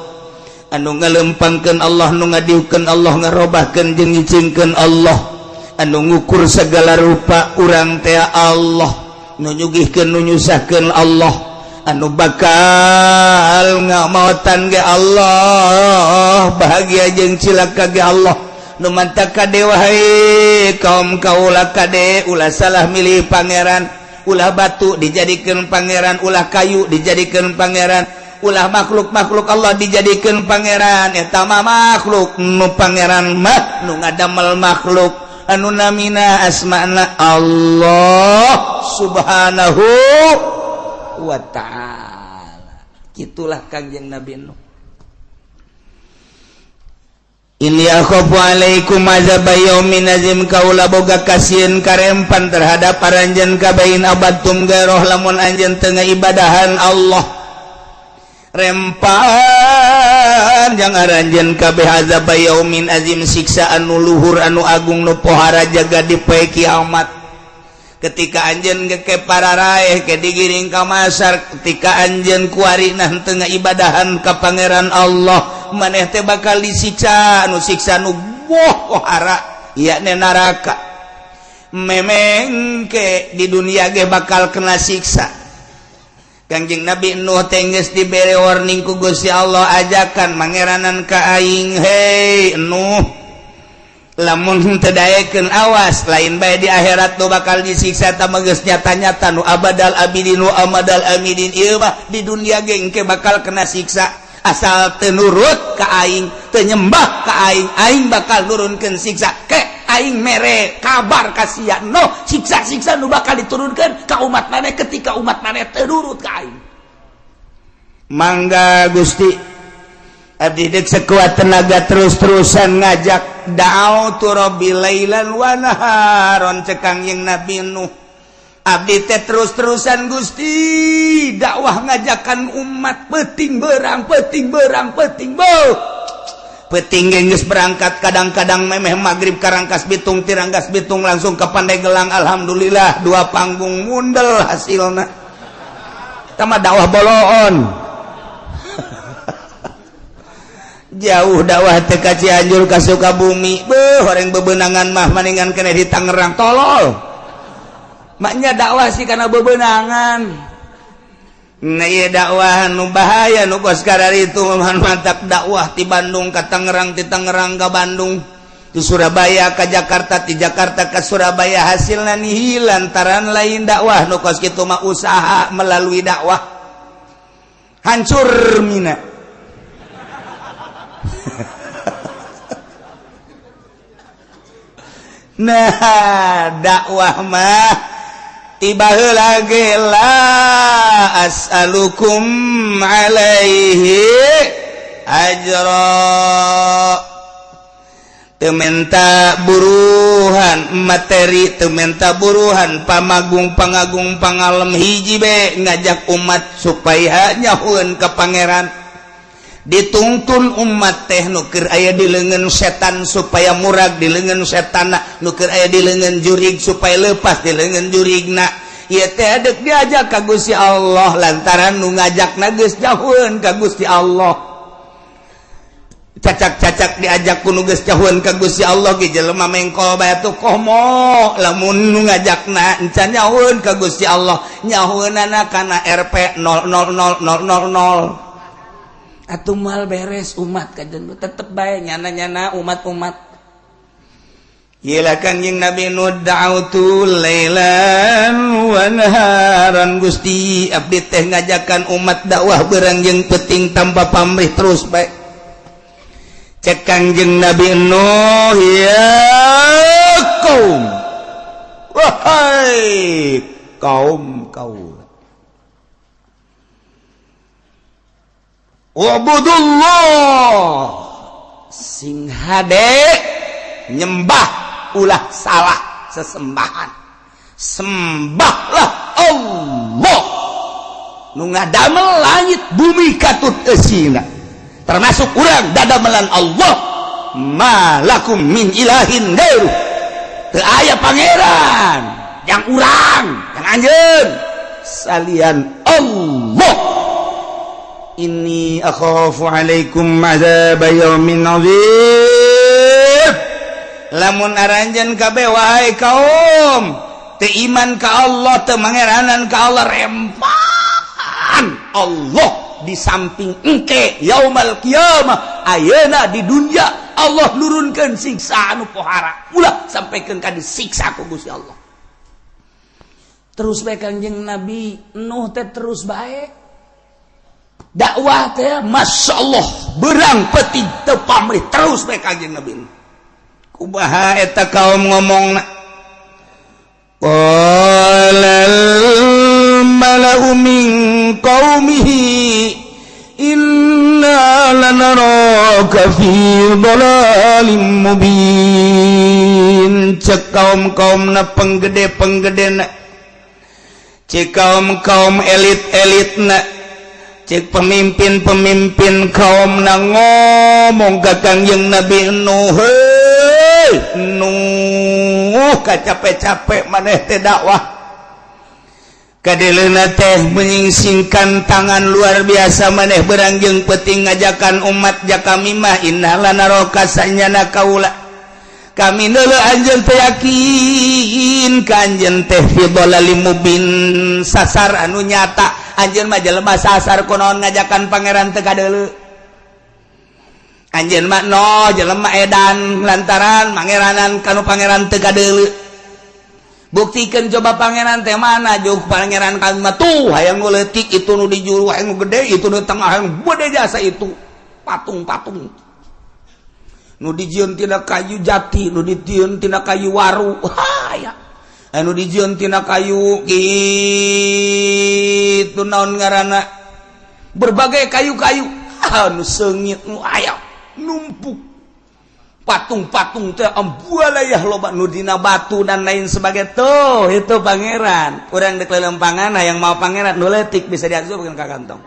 anu ngalempangkeun Allah nu ngadiukeun Allah ngarobahkeun jeung ngicingkeun Allah anu ngukur segala rupa urang teh Allah nu nyugihkeun nu nyusahkeun Allah anu bakal ngamaotan ge Allah bahagia jeung cilaka ge Allah nu mantap kade wahai kaum kaula kade ulah salah milih pangeran ulah batu dijadikeun pangeran ulah kayu dijadikeun pangeran ulah makhluk Allah dijadikeun pangeran eta mah makhluk nu pangeran mah nu ngadamel makhluk anu namina asmana Allah subhanahu wa ta'ala. Kitulah Kangjeng Nabi Nuh. Inni akhafu alaikum azab yaumin azim kaula boga kasieun karempan terhadap paranjeun kabain abadtum garoh lamun anjeun teu ngaibadahan Allah rempan jang aranjeun kabeh azab yaumin azim siksa anu luhur anu agung nu pohara jaga di poe kiamat ketika anjeun ke pararaeh ke digiring ka masar ketika anjeun kuarina teu ngaibadahan ka pangeran Allah maneh teh bakal disiksa anu siksa nu pohara yakni neraka memeng ke di dunia ge bakal kena siksa. Kangjeng Nabi Nuh teh geus dibere warning ku Gusti Allah ajakan mangeranan ka aing hei Nuh lamun teu daekeun awas lain bae di akhirat nu bakal disiksa ta mah geus nyata-nyata nu abadal abidin nu amadal amidin ieu mah di dunia ge engke bakal kena siksa asal teu nurut ka aing teu nyembah ka aing bakal nurunkeun siksa ke aing mere kabar ka sia no siksa-siksa nu bakal diturunkeun ka umat maneh ketika umat maneh teu nurut ka aing. Mangga Gusti abdi deuk sekuat tenaga terus-terusan ngajak da'autu rabbi lailan wa naharon cek Kangjeng Nabi Nuh abdi teh terus-terusan Gusti dakwah ngajakan umat peuting berang peting geus berangkat kadang-kadang memeh magrib karangkas Bitung tirangkas Bitung langsung ke Pandeglang alhamdulillah 2 panggung mundel hasilna tama dakwah boloon jauh dakwah teh ka Cianjur ka Sukabumi horeng bebenangan mah maningan kene di Tangerang tolol maknya dakwah sih karena bebenangan. Nah iya dakwah nu bahaya nu kos kadar itu mantap dakwah di Bandung ke Tangerang di Tangerang ke Bandung di Surabaya ke Jakarta di Jakarta ke Surabaya hasilnya nihil lantaran lain dakwah nu kos kitu mah usaha melalui dakwah hancur mina. Nah dakwah mah tiba lagi la as'alukum alaihi ajra tementa buruhan materi tementa buruhan pamagung pangagung pangalem hiji be ngajak umat supaya nyahueun ka pangeran dituntun umat teh nu keur aya di leungeun setan supaya murag di leungeun setanna nu keur aya di leungeun jurig supaya leupas di leungeun jurigna ieu teh deuk diajak ka Gusti Allah lantaran nu ngajakna geus jauheun ka Gusti Allah cacak-cacak diajak ku nu geus jauheun ka Gusti Allah ge jelema mengkol bae atuh komo lamun nu ngajakna encan jauheun ka Gusti Allah nyahueunana kana RP 000000 atuh mal beres umat kajen tetep bae nyana-nyana umat-umat Gila Kanjeng Nabi nu da'autu lailan wa naharan Gusti abdi teh ngajakan umat dakwah beurang jeung peuting tanpa pamrih terus bae cek Kanjeng Nabi Nuh ya kaum wahai kaum wa'budullah sing hade nyembah ulah salah sesembahan sembahlah Allah nu ngadamel langit bumi katut eusina termasuk urang dadamelan Allah malakum min ilahin ghairu teu aya pangeran yang urang yang anjeun salian Allah. Inni akhafu alaikum azab yaumin azim. Lamun aranjeun kabeh wahai kaum teu iman ka Allah teu mangeranan ka Allah rempahan Allah di samping engke yaumal kiamah ayeuna di dunia Allah nurunkeun siksa anu pohara ulah sampaikeun ka disiksa ku Gusti Allah. Terus bae Kanjeng Nabi Nuh teh terus bae dakwah teh masyaallah berang peuting teu pamrih terus bae Kanjeng Nabi kumaha eta kaum ngomongna qalal mala'u min qaumihi inna lanaraka fi dhalalin mubin cek kaum-kaumna penggede-penggedena cek kaum-kaum elit-elitna cek pemimpin-pemimpin kaum na ngomong ka Kanjeng Nabi Nuh heuy Nuh kacape-cape maneh teh dakwah kadeleuna teh menyingsingkan tangan luar biasa maneh beurang jeung peuting ngajakan umat jakami mah innal naraka sanyana kaula kami neuleuh anjeun teh yakin ka anjeun teh fi dhalalim mubin sasar anu nyata anjeun mah jelema sasar kunaon ngajakan pangeran teu kadeuleu anjeun mah no jelema edan lantaran mangeranan kanu pangeran teu kadeuleu buktikeun coba pangeran teh mana jeung pangeran kanu mah tuh hayang nu leutik itu nu di juru hayang nu gede itu nu tengah hayang gede jasa itu patung-patung nu dijieun tina kayu jati nu dijieun tina kayu waru haya anu dijieun tina kayu kitu naon ngaranna berbagai kayu-kayu anu seungit nu aya numpuk patung-patung teh ambualayah loba nu dina batu dan lain sebagainya tuh itu pangeran urang deuk lelempangan hayang mau pangeran nu leutik bisa diasupkeun ka kantong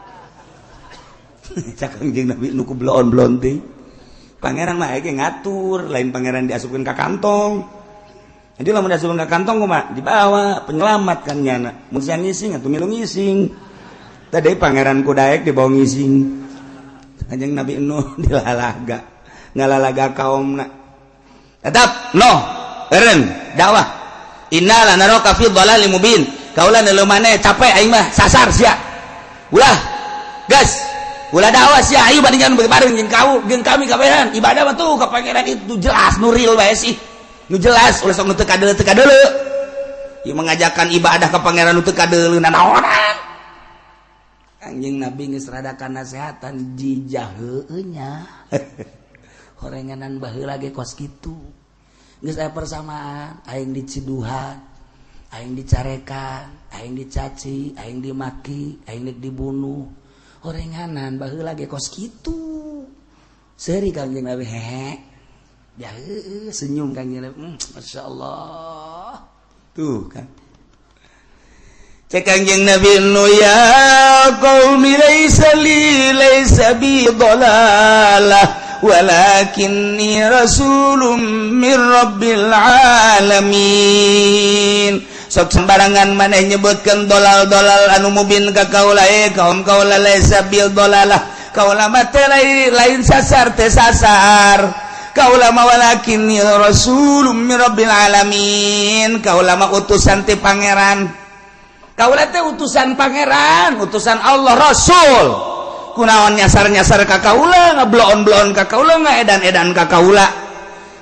cak Kanjeng Nabi nu ku bloon-bloon teh pangeran mah aya ngatur lain pangeran diasupkeun ka kantong jadi lamun diasupkeun ka kantong kumaha dibawa penyelamat kan nyana mun siang ngising atuh milu ngising tadi pangeran ku daek dibawa ngising Kanjeng Nabi Nuh dilalaga ngalalaga kaumna tetap eureun dakwah innal naraka fi dhalalim mubin kaula neuleuh maneh capek aing mah sasar sia ulah gas ulah dakwah sia ayo bandingan bareng jeung kami kabehan ibadah mah tuh ka pangeran itu jelas nu real bae sih nu jelas ulah sok nu teu kadeuleu ieu mengajakan ibadah ka pangeran nu teu kadeuleu naonan Anjing Nabi geus rada kanasehatan jijah heueuh nya horenganan baheula ge kos kitu geus aya persamaan aing diciduhan aing dicarekan aing dicaci aing dimaki aing dibunuh horenganan baheula ge kos kitu seuri Kanjeng Nabi hehe ya heueuh senyum Kanjeng Nabi masyaallah tuh kan cek Kanjeng Nabi Nuh ya qaumi laysa bi dhalalah walakinni rasulun min rabbil alamin sok sembarangan maneh nyebutkeun dolal-dolal anu mubin ka kaula kaum kaula laysa bil dhalalah kaula mah teh lain sasar teh sasar kaula mah walakinni rasulun min rabbil alamin kaula mah utusan ti pangeran kaula teh utusan pangeran utusan Allah Rasul kunaon nyasar-nyasar ka kaula ngabloon-bloon ka kaula ngaedan-edan ka kaula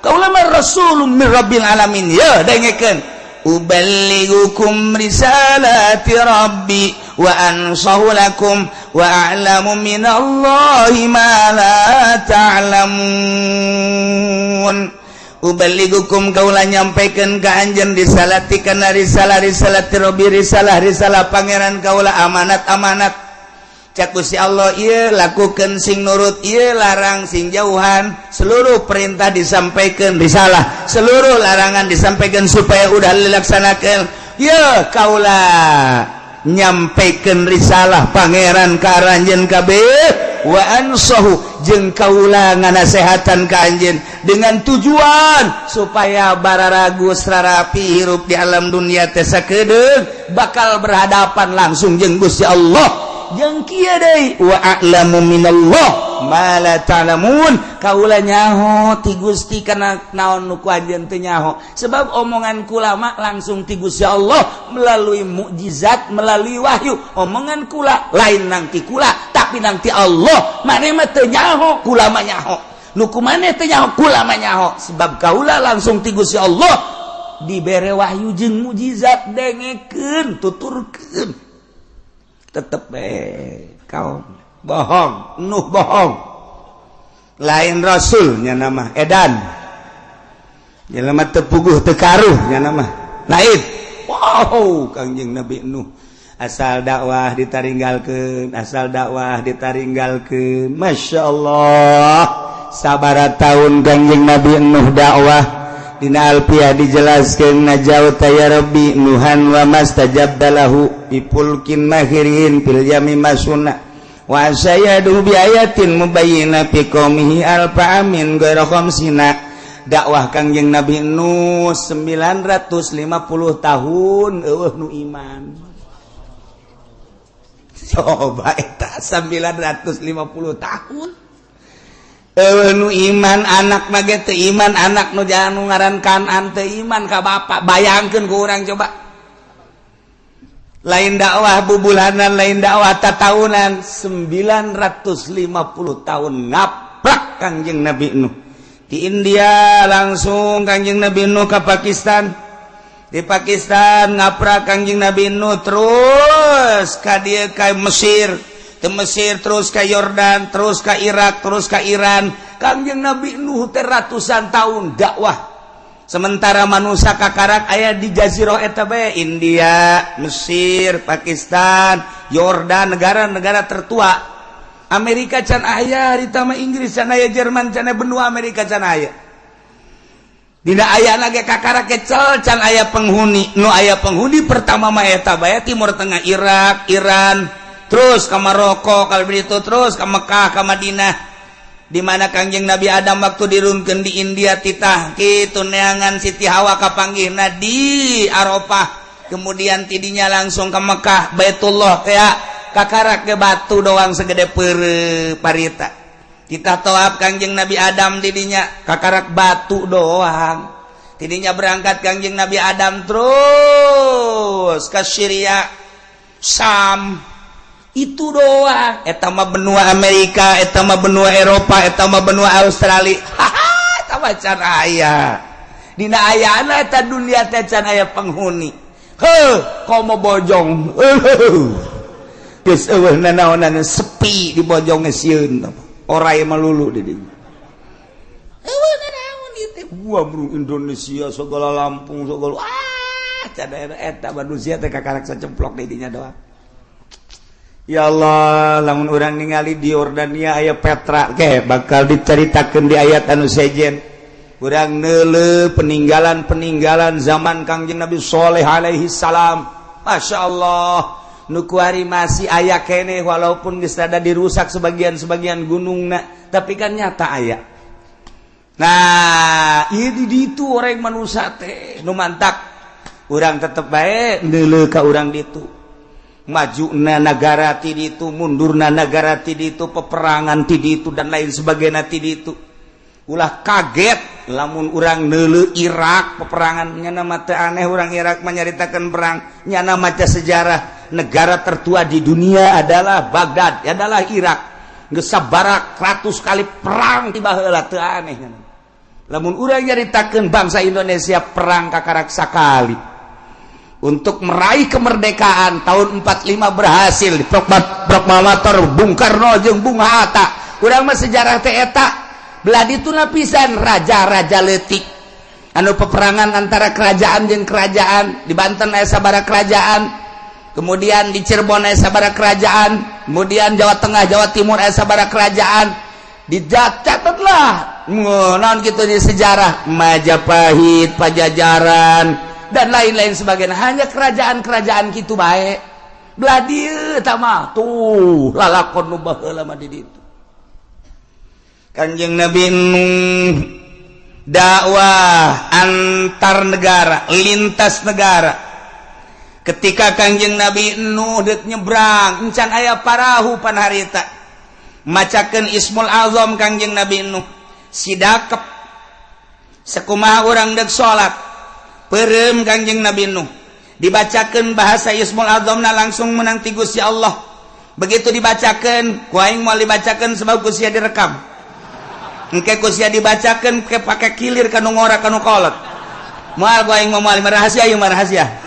mah rasulun min rabbil alamin ya dengekeun uballigukum risalati rabbi wa ansahu lakum wa a'lamu minallahi ma la ta'lamun uballigukum kaula nyampaikeun ka anjeun risalati kana risalati rabbi risalah pangeran kaula amanat cak Gusti Allah ieu lakukeun sing nurut ieu larang sing jauhan seluruh perintah disampaikan risalah seluruh larangan disampaikan supaya udah dilaksanakeun ieu kaula nyampaikeun risalah pangeran ka aranjeun kabeh wa ansahu jeung kaula nganasehatan ka anjeun dengan tujuan supaya bararagus rarapi hirup di alam dunia teh sakedeung bakal berhadapan langsung jeung Gusti Allah jeung kieu deui wa a'lamu minallah ma la ta'lamun kaula nyaho ti Gusti kana naon nu ku anjeun teu nyaho sebab omongan kula mah langsung ti Gusti Allah melalui mukjizat melalui wahyu omongan kula lain nang ti kula tapi nang ti Allah maneh mah teu nyaho kula mah nyaho nu kumaneh teu nyaho kula mah nyaho sebab kaula langsung ti Gusti Allah dibere wahyu jeung mukjizat dengekeun tuturkeun tetep kaum bohong Nuh bohong lain rasul nya nama edan jelema teu puguh teu karuh nya nama lain wow Kanjeng Nabi Nuh asal dakwah ditaringgalkeun masyaallah sabaraha taun Kanjeng Nabi Nuh dakwah dina alfiah dijelaskeun najauta ya rabbi nuhan wa mastajabda lahu bipulkin mahirin fil yami masuna wa sayadu bi ayatin mubayyina fi qaumihi alfa amin ghairu khamsina dakwah Kanjeng Nabi Nuh 950 tahun eueuh nu iman coba eta 950 tahun nu iman anak na ge teu iman anak nu jangan ngaran Kanan teu iman ka bapak bayangkeun ku urang coba lain dakwah bubulanan lain dakwah tatahunan 950 tahun ngaprak Kanjeng Nabi Nuh di India langsung Kanjeng Nabi Nuh ke Pakistan di Pakistan ngaprak Kanjeng Nabi Nuh terus ka dieu ka Mesir ke Mesir terus ke Yordan terus ke Irak terus ke Iran Kanjeng Nabi Nuh teh ratusan tahun dakwah sementara manusia kakarak aya di jazirah eta bae India Mesir Pakistan Yordan negara-negara tertua Amerika can aya ditama Inggris can aya Jerman can aya benua Amerika can aya dina aya lagi kakarak kecel can aya penghuni nu aya penghuni pertama mah eta bae Timur Tengah Irak Iran terus ke Maroko kalau begitu terus ke Mekah ke Madinah di mana Kangjeng Nabi Adam waktu dirunkeun di India titah kitu neangan Siti Hawa kapanggihna di Arafah, kemudian tidinya langsung ke Mekah Baitullah kayak kakarak ke batu doang segede parita. Kita tawaf Kangjeng Nabi Adam didinya kakarak batu doang. Tidinya berangkat Kangjeng Nabi Adam terus ke Syria, Sam. Itu doang. Eta mah benua Amerika, eta mah benua Eropa, eta mah benua Australia. Haha, eta mah can aya. Dina ayana eta dunia teh can aya penghuni. Heuh, komo bojong. Geus eueuh nanaonan sepi di bojong sieun. Oray malulu di dieu. Eueuh nanaon ieu teh gua bro Indonesia segala Lampung segala can eta manusia teh kakarak sacemplok di dinya doang. Ya Allah, lamun urang ningali di Yordania aya Petra ke bakal diceritakeun di ayat anu sejen. Urang neuleuh peninggalan zaman Kangjeng Nabi Shalih alaihi salam. Masya Allah, nu kuari masih aya keneh walaupun geus rada dirusak sebagian gunungna, tapi kan nyata aya. Nah, ieu di ditu orang manusia teh nu mantap. Urang tetep bae neuleuh ka urang ditu. Majuna negara ti ditu, mundurna negara ti ditu, peperangan ti ditu dan lain sebagainya ti ditu. Ulah kaget lamun urang neuleuh Irak peperangan nyana mah teu aneh urang Irak menyaritakeun perang nyana maca sejarah negara tertua di dunia adalah Baghdad, adalah Irak. Geus sabaraha ratus kali perang ti baheula teu aneh nyana. Lamun urang nyaritakeun bangsa Indonesia perang kakarak sakali. Untuk meraih kemerdekaan tahun 45 berhasil di proklamator Bung Karno jeung Bung Hatta. Urang mah sejarah teh eta belah ditu lapisan raja-raja leutik anu peperangan antara kerajaan jeung kerajaan. Di Banten aya sabaraha kerajaan, kemudian di Cirebon aya sabaraha kerajaan, kemudian Jawa Tengah Jawa Timur aya sabaraha kerajaan. Dicatatlah naon kitu di sejarah Majapahit, Pajajaran dan lain-lain sebagainya. Hanya kerajaan-kerajaan gitu baik belah dieu eta mah tuh lalakon nu baheula mah di ditu. Kanjeng Nabi dakwah antar negara, lintas negara. Ketika Kanjeng Nabi Nuh deuk nyebrang encan aya parahu pan harita, macakeun Ismul Azam Kanjeng Nabi Nuh sidakep sakumaha urang deuk salat. Perem Kanjeng Nabi Nuh dibacakeun bahasa Ismul Azamna langsung menang ti Gusti Allah. Begitu dibacakeun ku aing moal dibacakeun sebab ku sia direkam. Engke ku sia dibacakeun ke pake kilir kanu ngora kanu kolot. Moal ku aing moal rahasia ieu mah rahasia.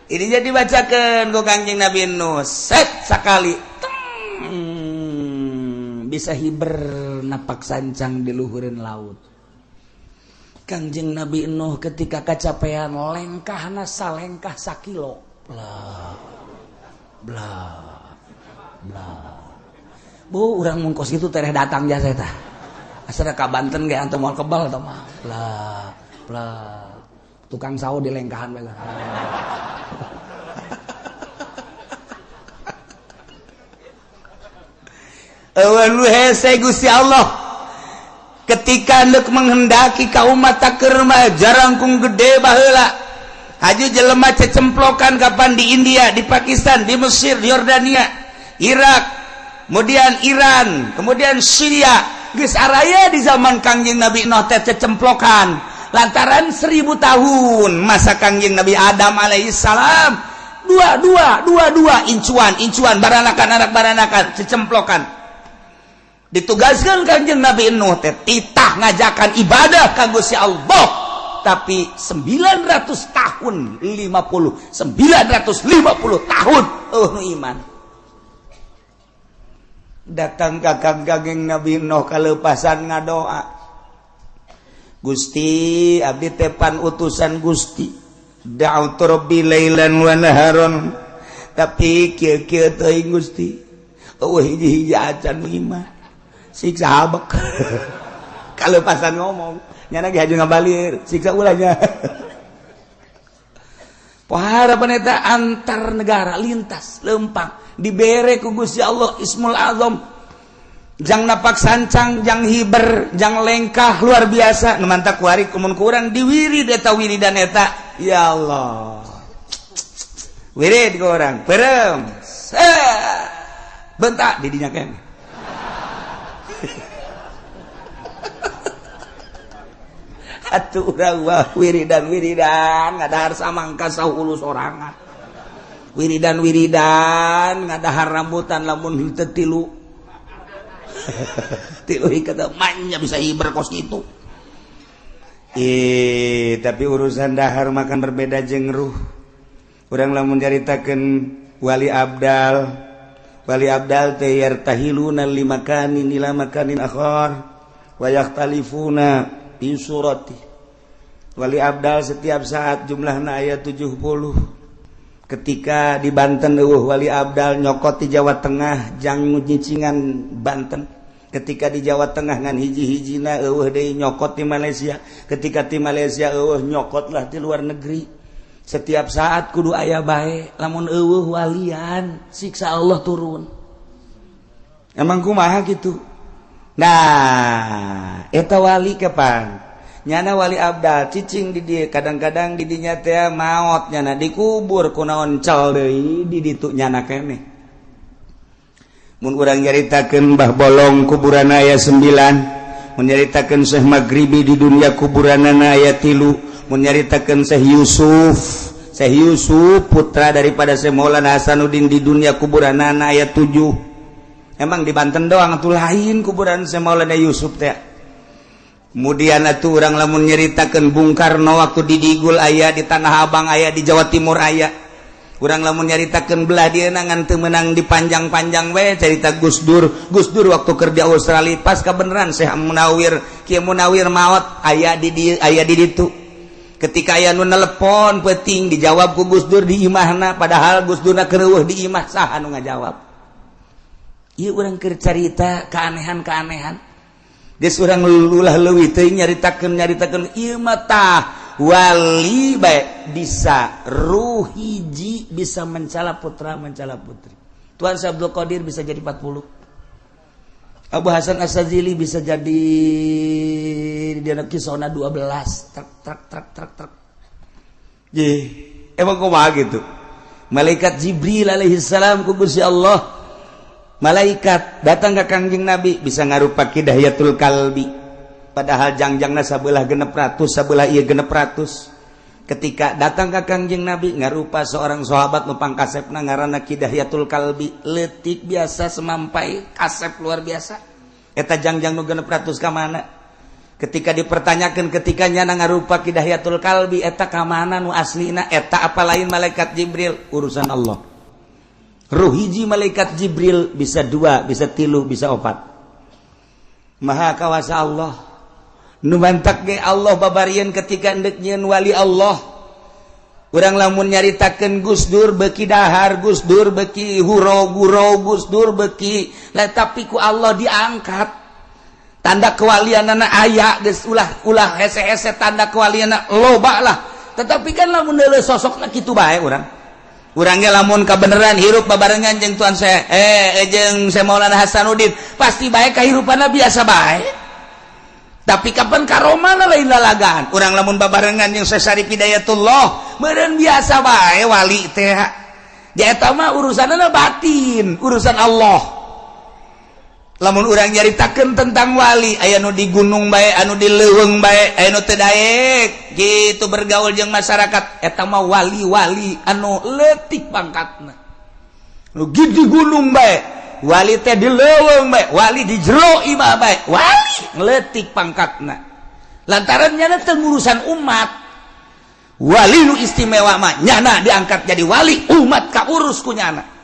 Ini jadi dibacakeun ku Kanjeng Nabi Nuh set sakali. Bisa hiber napak sancang di luhureun laut. Kanjeng Nabi Nuh ketika kacapean lengkahna salengkah sakilo. Blah. Blah. Blah. Bu urang mun kos kitu tereh datang jasa eta. Asana ka Banten ge antu moal kebal eta mah. Blah. Blah. Tukang sawo di lengkahan bae. Awan lu hese Gusti Allah ketika hendak menghendaki ka umat taker mah jarangkung gede baheula haju jelema cecemplokan kapan di India, di Pakistan, di Mesir, di Yordania, Irak, kemudian Iran, kemudian Syria. Geus araya di zaman Kangjeng Nabi Nuh teh cecemplokan lantaran 1000 tahun masa Kangjeng Nabi Adam alaihi salam dua incuan baranakan anak baranakan cecemplokan. Ditugaskan Kanjeng Nabi Nuh teh titah ngajakan ibadah ka Gusti Allah, tapi 900 tahun 950 tahun nu iman. Datang ka Kanjeng Nabi Nuh kaleupasan ngadoa, Gusti abdi tepan utusan Gusti, da'utu rabbi lailan wa naharon, tapi kieu-kieu teuing Gusti eueuh hiji-hiji acan iman siksa habek. Kalau pasan ngomong nyana ge haju ngabalir siksa ulahnya. pohara paneta antar negara lintas lempang dibere ku Gusti Allah Ismul Azam jang napak sancang jang hiber jang lengkah luar biasa nu mantap kuari kumun kurang diwirid eta wiridan eta ya Allah wirid ku urang perem bentak di dinya keneh atuh urang wah wiridan ngadahar samangka saulu sorangan wiridan ngadahar rambutan lamun teu tilu tilu kata manya bisa hiber kos kitu tapi urusan dahar makan berbeda jeung ruh urang lamun caritakeun wali abdal teh yartahiluna limakanin ila makanin akhar wa yakhtalifuna fi surati wali abdal setiap saat jumlahna aya 70 ketika di Banten wali abdal nyokot di Jawa Tengah jang nyicingan Banten ketika di Jawa Tengah ngan hiji-hijina deui nyokot di Malaysia ketika di Malaysia nyokot lah di luar negeri setiap saat kudu aya bae lamun walian siksa Allah turun emang kumaha gitu. Nah, eta wali kapan? Nyana wali abdal cicing di dia kadang-kadang di dinya teh maot nyana dikubur ku naon cal deui di ditu nyana keneh. Mun urang nyaritakeun Mbah Bolong kuburanna aya 9, mun nyaritakeun Syekh Maghribi di dunia kuburanna aya 3, mun nyaritakeun Syekh Yusuf putra daripada Syekh Maulana Hasanuddin di dunia kuburanna aya 7. Emang di Banten doang atuh lain kuburan Syekh Maulana Yusuf teh. Kemudian atuh urang lamun nyaritakeun Bung Karno waktu di Digul aya di Tanah Abang aya di Jawa Timur aya. Urang lamun nyaritakeun belah dieuna ngan teu meunang dipanjang-panjang we cerita Gus Dur waktu kerja Australia pas kabeneran Syekh Munawir Kiai Munawir maot aya di ditu. Ketika aya nu nelepon peuting dijawab ku Gus Dur di imahna padahal Gus Durna keureuh di imah saha nu ngajawab. Ieu urang keur carita keanehan-keanehan. Geus urang ulah leuwih teuing nyaritakeun ieu mah tah wali bae bisa ruh hiji bisa mencala putra mencala putri. Tuan Syekh Abdul Qadir bisa jadi 40. Abu Hasan As-Sazili bisa jadi dia kisahna 12 truk. Emang kumaha gitu. Malaikat Jibril alaihi salam ku Gusti Allah malaikat datang ke Kangjeng Nabi bisa ngarupa Hidayatul Kalbi padahal jangjangna sabelah 600 sabelah ieu 600 ketika datang ke Kangjeng Nabi ngarupa seorang sahabat nu pangkasepna ngaranna Hidayatul Kalbi leutik biasa semampai kasep luar biasa eta jangjang nu 600 ka mana ketika dipertanyakan ketika nyana ngarupa Hidayatul Kalbi eta ka mana nu aslina eta apa lain malaikat Jibril urusan Allah. Ruh hiji malaikat Jibril bisa 2, bisa 3, bisa 4. Maha kawasa Allah. Nu mantak ge Allah babarieun ketika endek nyieun wali Allah. Urang lamun nyaritakeun Gus Dur beuki dahar, Gus Dur beuki huro-guro, Gus Dur beuki tapi ku Allah diangkat. Tanda kewalianana aya geus ulah hese-hese tanda kewalianna loba lah. Tetapi kan lamun deuleu sosokna kitu bae urang. Urangnya lamun kabeneran hirup babarengan jeung tuan Syekh jeung Syekh Maulana Hasanuddin pasti bae kahirupanna biasa bae. Tapi kapan karomana lain lalagaan. Urang lamun babarengan jeung Syekh Syarif Hidayatullah meureun biasa bae wali teh. Ya eta mah urusanna batin, urusan Allah. Lamun urang nyaritakeun tentang wali aya nu di gunung bae anu di leuweung bae aya nu teu daek gitu bergaul jeung masyarakat eta mah wali-wali anu leutik pangkatna nu di gunung bae wali teh di leuweung bae wali di jero imah bae wali leutik pangkatna lantaran nyana teu ngurusan umat wali nu istimewa mah nyana diangkat jadi wali umat kaurus ku nyana.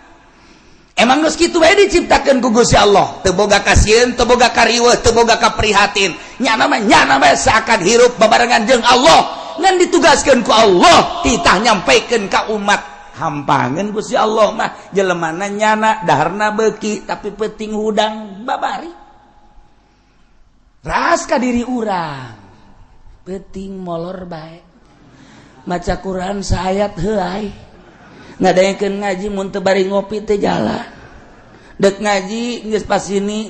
Emang geus kitu bae diciptakeun ku Gusti Allah, teu boga kasieun, teu boga kariweuh, teu boga kaprihatin. Nyana mah seakan hirup babarengan jeung Allah, ngan ditugaskeun ku Allah titah nyampaikeun ka umat. Hampangeun Gusti Allah mah jelemana nyana daharna beuki tapi peuting hudang babari. Ras ka diri urang. Peuting molor bae. maca Quran sayat heuai ngadaengkeun ngaji mun teu bari ngopi teh jalan dek ngaji geus pas ini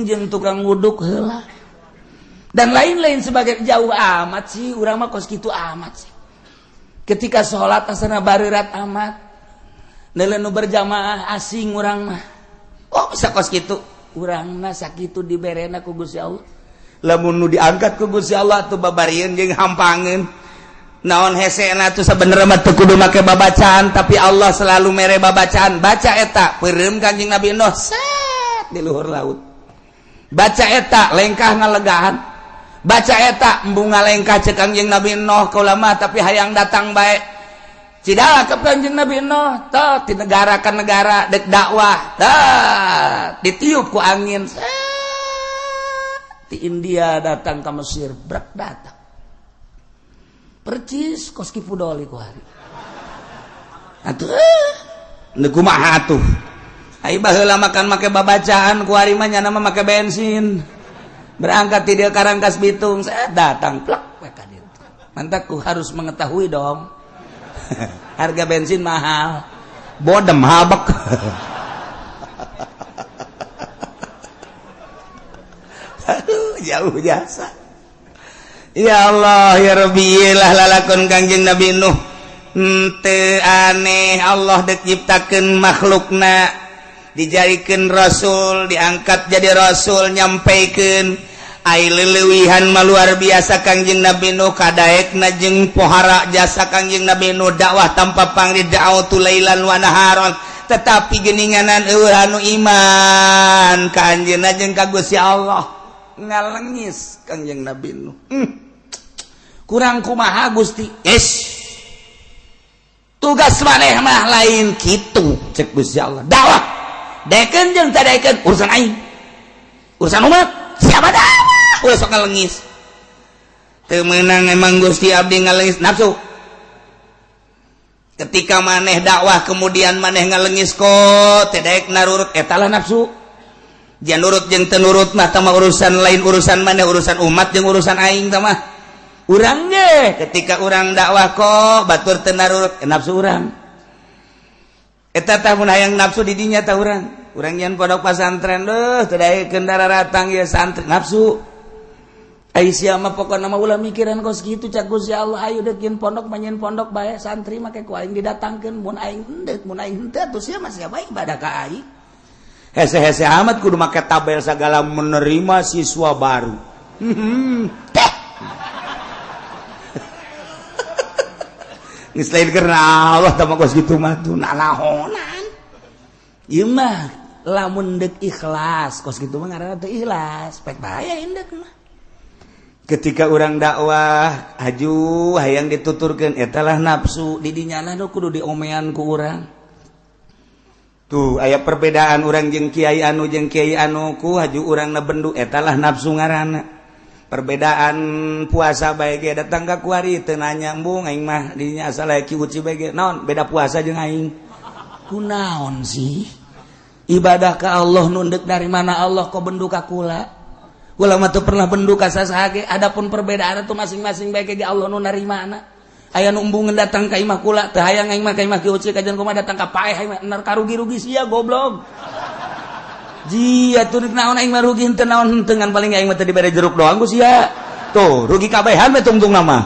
jeung tukang wuduk heula dan lain-lain sebagai jauh amat sih urang mah kos kitu amat sih ketika sholat asana barirat amat neuleuh nu berjamaah asing urang mah oh bisa kos kitu urang mah sakitu diberena ku Gusti Allah lamun nu diangkat ku Gusti Allah tuh babarieun jeung hampangeun naon hesena tuh sabenerna mah teu kudu make babacaan tapi Allah selalu mere babacaan baca eta peureum Kanjeng Nabi Nuh set di luhur laut baca eta lengkah ngalegaan baca eta embung ngalengkah cek Kanjeng Nabi Nuh kaula mah tapi hayang datang bae cidala ke Kanjeng Nabi Nuh tah ti negara ka negara dek dakwah tah ditiup ku angin set di India datang ke Mesir brak datang percis kos kipudoli ku hari atuh nu kumaha atuh ai baheula makan make babacaan ku hari mah nya mah make bensin berangkat ti dieu ka Rangkas Bitung saya datang plak we ka dieu mantap ku harus mengetahui dong harga bensin mahal bodem habek aduh jauh jasa. Ya Allah ya Rabbi lah lalakon Kangjeng Nabi Nuh teu aneh Allah dek nyiptakeun makhlukna dijadikeun rasul diangkat jadi rasul nyampaikeun ai leuweuhan luar biasa Kangjeng Nabi Nuh kadaekna jeung pohara jasa Kangjeng Nabi Nuh dakwah tanpa pangri da'watu lailan wa naharon tetapi geuninganan eueuh anu iman ka anjeunna jeung ka Gusti Allah ngalengis Kangjeng Nabi Nuh kurang kumaha Gusti tugas maneh mah lain kitu cek Gusti Allah dakwah deken jeung teu deken urusan aing urusan umat siapa dakwah ulah sok ngalengis teu meunang emang Gusti abdi ngalengis nafsu ketika maneh dakwah kemudian maneh ngalengis kok teu daek narurut eta lah nafsu jan nurut jeung teu nurut mah tah urusan lain urusan maneh urusan umat jeung urusan aing tah mah urang ge ketika urang dakwah kok batur teu narurut nafsu urang eta tah mun hayang nafsu di dinya tah urang nyan pondok pasantren teu daekeun dararatang ye santri nafsu ai sia mah pokona mah ulah mikiran kos kitu cak Gusti Allah ayo deuk yen pondok manyen pondok bae santri make ku aing didatangkeun mun aing hendeuk mun aing henteu atuh sia mah sia bae ibadah ka aing hese-hese amat kudu make tabel segala menerima siswa baru geus lain karena Allah tah kos kitu mah tuh nanahonan ieu mah lamun deuk ikhlas kos kitu mah ngaranna teu ikhlas pek bahaya indek mah ketika urang dakwah haju hayang dituturkeun eta lah nafsu di dinyana kudu diomean ku urang tuh aya perbedaan urang jeung kiai anu ku haju urang na bendu eta lah nafsu ngaranna perbedaan puasa bae ge datang ka kuari teu nanya embung aing mah dinya asal ki uci bae ge naon beda puasa jeung aing kunaon sih ibadah ka Allah nu deuk dari mana Allah kok bendu ka kula ulama teu pernah bendu ka sasaha ge adapun perbedaan itu masing-masing bae ge Allah nu narimana aya nu embungeun datang ka imah kula teu hayang aing mah ka imah ki uci kajian kumaha datang ka paeh aing mah nar karugi-rugi sia goblok ji atuh naon aing mah rugi henteu naon henteu ngan paling aing mah teu dibere jeruk doang ku sia tuh rugi kabehan mah tungtung nama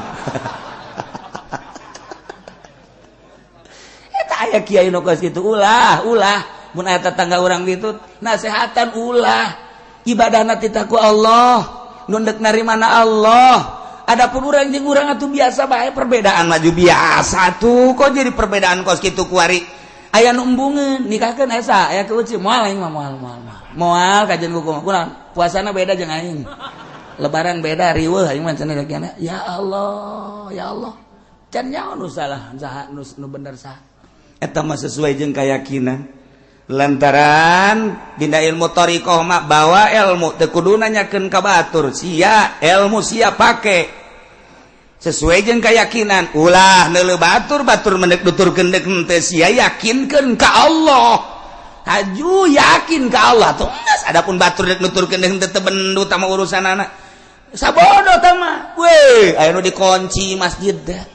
eta aya kiai nu kos kitu ulah mun aya tetangga urang kitu nasehatan ulah ibadahna ti ku Allah nu deuk narimana Allah adapun urang jeung urang atuh biasa bae perbedaan maju biasa tuh kok jadi perbedaan kos kitu kuari aya nu embungeun nikahkeun esa aya ku uci moal aing mah moal kajian kumaha kunaon puasana beda jeung aing lebaran beda riweuh aing mah cenah kiana ya Allah can nyaon nu salah saha nu bener saha eta mah sesuai jeung keyakinan lantaran dina ilmu thariqah mah bawa ilmu teu kudu nanyakeun ka batur sia ilmu sia pake sesuai jeung keyakinan ulah neuleuh batur mendek nuturkeun deuk teu sia yakinkeun ka Allah haju yakin ka Allah tuh geus adapun batur deuk nuturkeun deuk teu bendu tah urusanana sabodo tah mah we aya nu dikunci masjid dah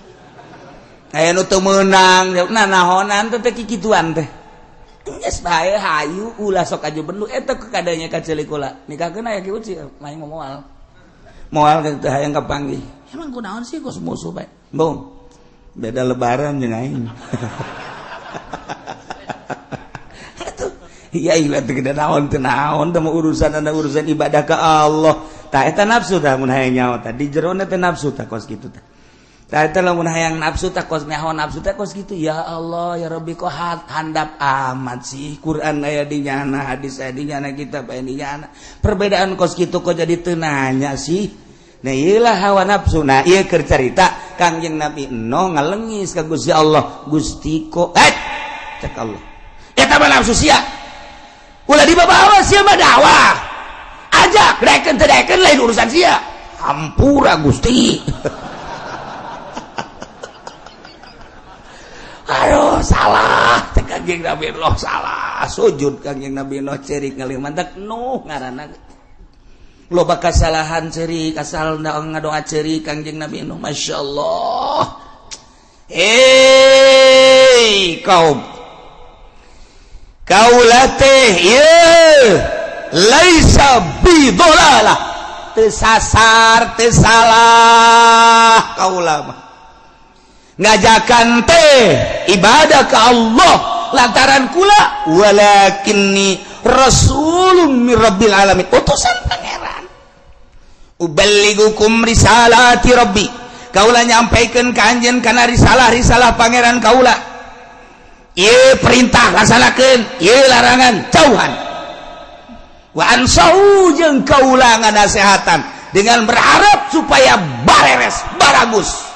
aya nu teu meunang nah nahonan teh kikituan teh geus bae hayu ulah sok aju bendu eta kadanya ka ceulik kula nikahkeun aya kieu sih main moal teh hayang kapanggih emang kunaon sih kos musuh bae bong beda lebaran jeung aing iya iya teh gede naon teu naon teh urusan ibadah ka Allah tah eta nafsu tah mun hayang nyaho tah di jerona teh nafsu tah kos kitu tah tah eta lamun hayang nafsu tah kos nyaho nafsu tah kos kitu ya Allah ya Rabbi kok handap amat sih Quran aya di nyana hadis aya di nyana kitab aya di nyana perbedaan kos kitu kok jadi teu nanya sih nah iyalah hawa nafsu nah ieu keur carita Kangjeng Nabi no ngalengis ka Gusti Allah Gusti kok cek Allah eta mah nafsu sia ulah dibawa sia mah dakwah ajak deken teu deken lain urusan sia hampura Gusti aduh salah teh Kangjeng Nabi Nuh salah sujud Kangjeng Nabi Nuh ceurik ngalih mantek Nuh ngaranna loba kasalahan ceurik asal ngadoa ceurik Kangjeng Nabi Nuh masyaallah kaum kaulah teh ieu laisa bidolalah teu sasar teu salah kaulah mah ngajakan teh ibadah ka Allah lantaran kula walakinni rasulun mir rabbil alamin utusan pangeran uballigukum risalati rabbi kaula nyampaikeun ka anjeun kana risalah pangeran kaula ieu perintah laksanakeun ieu larangan jauhan wa ansau jeung kaula nganasehatan dengan berharap supaya bareres baragus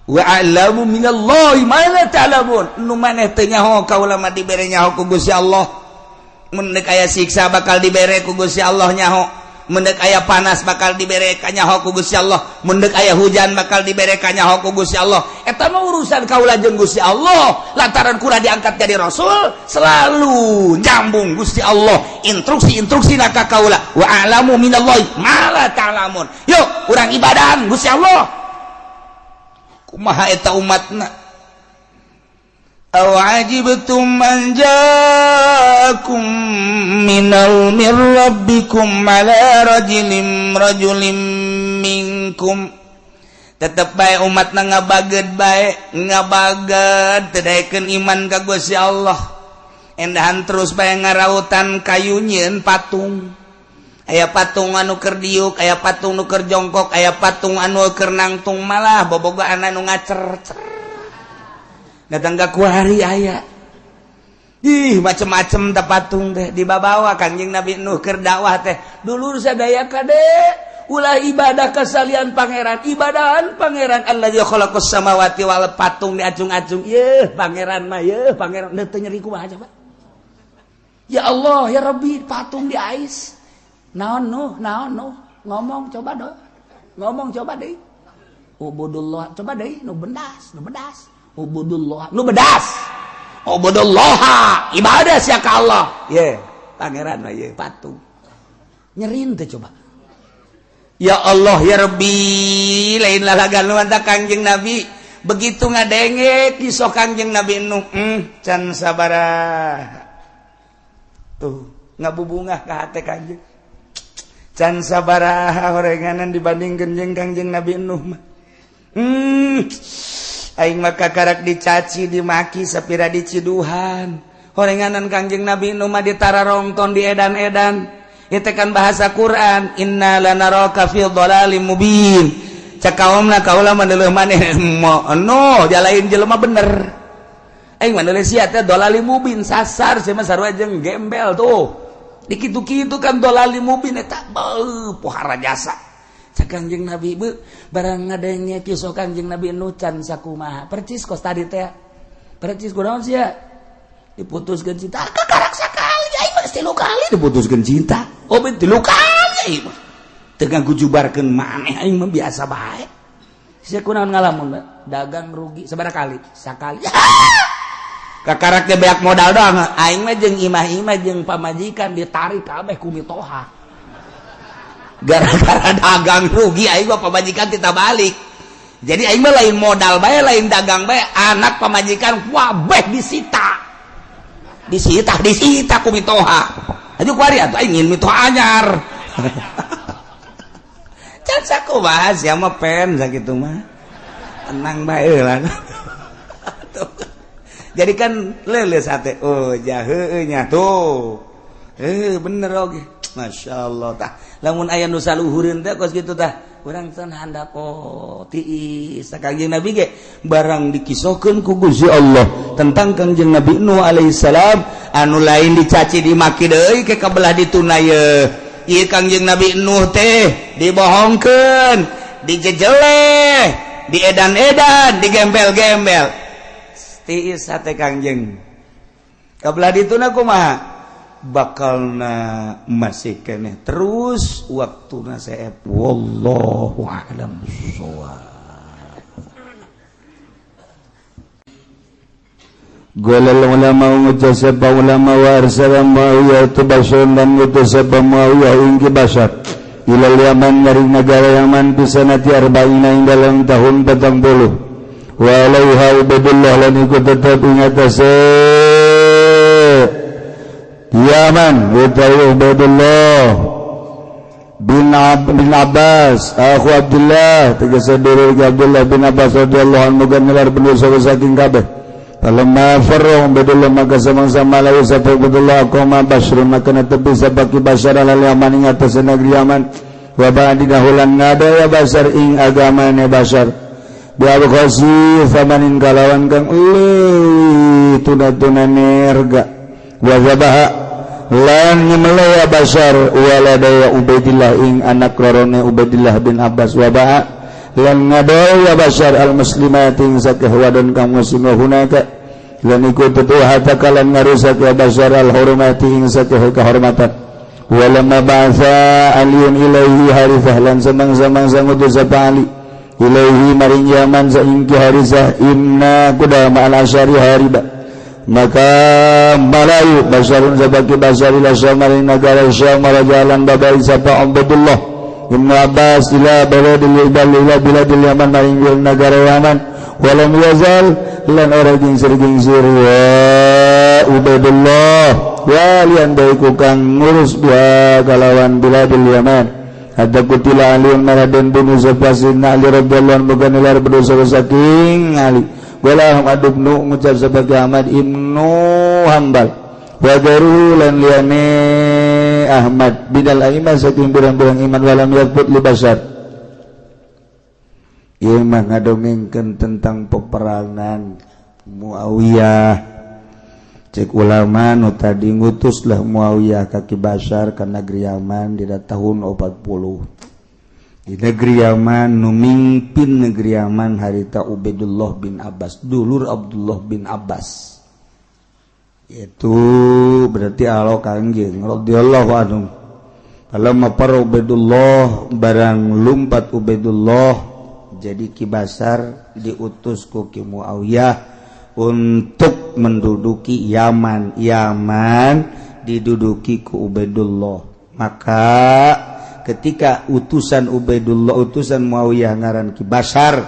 wa a'lamu minallahi ma la ta'lamun nu maneh teu nyaho kaula mah dibere nyaho ku Gusti Allah mun deuk aya siksa bakal dibere ku Gusti Allah nyaho mun deuk aya panas bakal dibere ka nyaho ku Gusti Allah mun deuk aya hujan bakal dibere ka nyaho ku Gusti Allah eta mah urusan kaula jeung Gusti Allah lantaran kula diangkat jadi rasul selalu nyambung Gusti Allah instruksi-instruksina ka kaula wa a'lamu minallahi ma la ta'lamun yuk urang ibadahan Gusti Allah kumaha eta umatna aw ajibtum an jaakum minal mir rabbikum ala rajulin minkum tetep bae umatna ngabaged bae ngabaged teu daekeun iman ka Gusti Allah endahan terus bae ngarautan kayunyeun patung aya patung anu keur diuk aya patung nu keur jongkok aya patung anu keur nangtung malah bobogohan anu ngacer datang ka kuari aya ih macem-macem teh patung teh dibabawa Kangjeng Nabi Nuh keur dakwah teh dulur sadaya kade ulah ibadah kasalian pangeran ibadahan pangeran allazi khalaqas samawati wal patung diacung-acung yeuh pangeran mah yeuh pangeran teu nyeri kumaha coba ya Allah ya Rabbi patung diais naon Nuh ngomong coba deui ubudullah coba deui nu bedas ubudullah nu bedas ubudullah ibadah sia ka Allah ye pangeran mah ye patung nyerin teh coba ya Allah ya Rabbi lain lalagan nuan ta Kangjeng Nabi begitu ngadenge di sok Kangjeng Nabi Nuh can sabaraha tuh ngabubungah ka hate Kangjeng can sabaraha horenganan dibandingkeun jeung Kangjeng Nabi Nuh mah aing mah kakarak dicaci dimaki sapira diciduhan horenganan Kangjeng Nabi Nuh mah ditararongton diedan-edan ieu teh kan bahasa Quran inna lanaraka fi dhalalim mubin cak kaumna kaula mandeleuh maneh no jalain jelema bener aing mandeleuh sia teh dhalalim mubin sasar sia mah sarua jeung gembel tuh dikitu-kitu kan dolali mubin eta pohara jasa cak Kangjeng Nabi barang ngadenge kisah Kangjeng Nabi Nuh can sakumaha percis kos tadi teh percis kunaon sia diputuskeun cinta kakarak sakali aing mah 3 kali diputuskeun cinta bet 3 kali aing mah teu ngagujubarkeun maneh aing mah biasa bae sia kunaon ngalamun dagang rugi sabaraha kali sakali kakarak teh beak modal doang aing mah jeung imah-imah jeung pamajikan ditarik kabeh ku mitoha gara-gara dagang rugi aing mah pamajikan tita balik Jadi aing mah lain modal bae, lain dagang bae, anak pamajikan wabeh disita ku mitoha. Aju kuari atuh aing ingin mitoha anyar. Can sakumaha sia mah pen sakitu mah. Tenang bae lah. Jadi kan leuleus hate, oh jaheu nya tuh. Bener oge. Masyaallah tah. Lamun aya nu saluhureun teh kos kitu tah. Urang teh handap tiis Kangjeng Nabi ge barang dikisahkeun ku Gusti Allah tentang Kangjeng Nabi Nuh alaihi salam anu lain dicaci dimaki deui ke kabelah dituna ye. Ieu Kangjeng Nabi Nuh teh dibohongkeun, dijejeleh, diedan-edan, digembel-gembel. Tiis hate Kangjeng. Kabelah dituna kumaha? Bakalna masih keneh terus waktuna saep wallahu a'lam bissawab. Qala ulama mutasabba ulama warsala Muawiyah tabasyun dan mutasabba Muawiyah ing Basar ila Yaman dari negara Yaman di sanati 40 ing dalam tahun 40 wa alaiha Ubaidullah lan iku tetep ing atase Yaman utawi Ubaidullah bin Abbas aku Abdullah tegese diri Abdullah bin Abbas radhiyallahu anhuganilar pendosa saking kabeh. Falamma farra Ubaidullah maka sama-sama lalu sapa Ubaidullah qoma Basrun maka netepi sabaki Basar ala Yaman ing atas negeri Yaman wa ba'di dahulan ngada ya Basar ing agamane Basar bi abkhasi famanin kalawan kang tuna-tunane nerga wa zabaha lan nyembelih Basar waladaya Ubaidillah ing anak lorone Ubaidillah bin Abbas wa ba'a lan ngadaya Basar al muslimat ing sakeh wadon kang muslim hunaka lan iku tutuhata kalan ngarusak ya Basar al hurmati ing sakeh kehormatan walamma ba'atha aliyun ilaihi harithah lan samang-samang sangutus sapa Ali ilaihi maring Yaman saingki Harithah inna kudama al asyari hariba maka Malayu Basarun sabaki Basar ila Syam maring negara Syam rajalan babai sapa Ubaidullah Ibnu Abbas ila baladil biladil Yaman maring negara Yaman walam yazal lan ora gingsir-gingsir wa Ubaidullah walian daiku kang ngurus biha kalawan biladil Yaman hadda kutila aliun maraden bunuh sapasin Ali radhiyallahu anhuganilar berdosa saking Ali wala Ahmad ibnu ngucap sebagai Ahmad ibnu Hambal wa garu lan liyane Ahmad bidal aimah saking birang-birang iman walam yakut li Basar. Ieu mah ngadongengkeun tentang peperangan Muawiyah. Cek ulama nu tadi ngutuslah Muawiyah ka Basar ka negeri Yaman di tahun 40. Di negeri Yaman nu mimpin negeri Yaman harita Ubaidullah bin Abbas dulur Abdullah bin Abbas itu berarti Allah Kangjeng radhiyallahu anhu falamma par Ubaidullah barang lumpat Ubaidullah jadi Ki Basar diutus ku Ki Muawiyah untuk menduduki Yaman diduduki ku Ubaidullah maka ketika utusan Ubaidullah utusan Muawiyah ngaran Ki Basar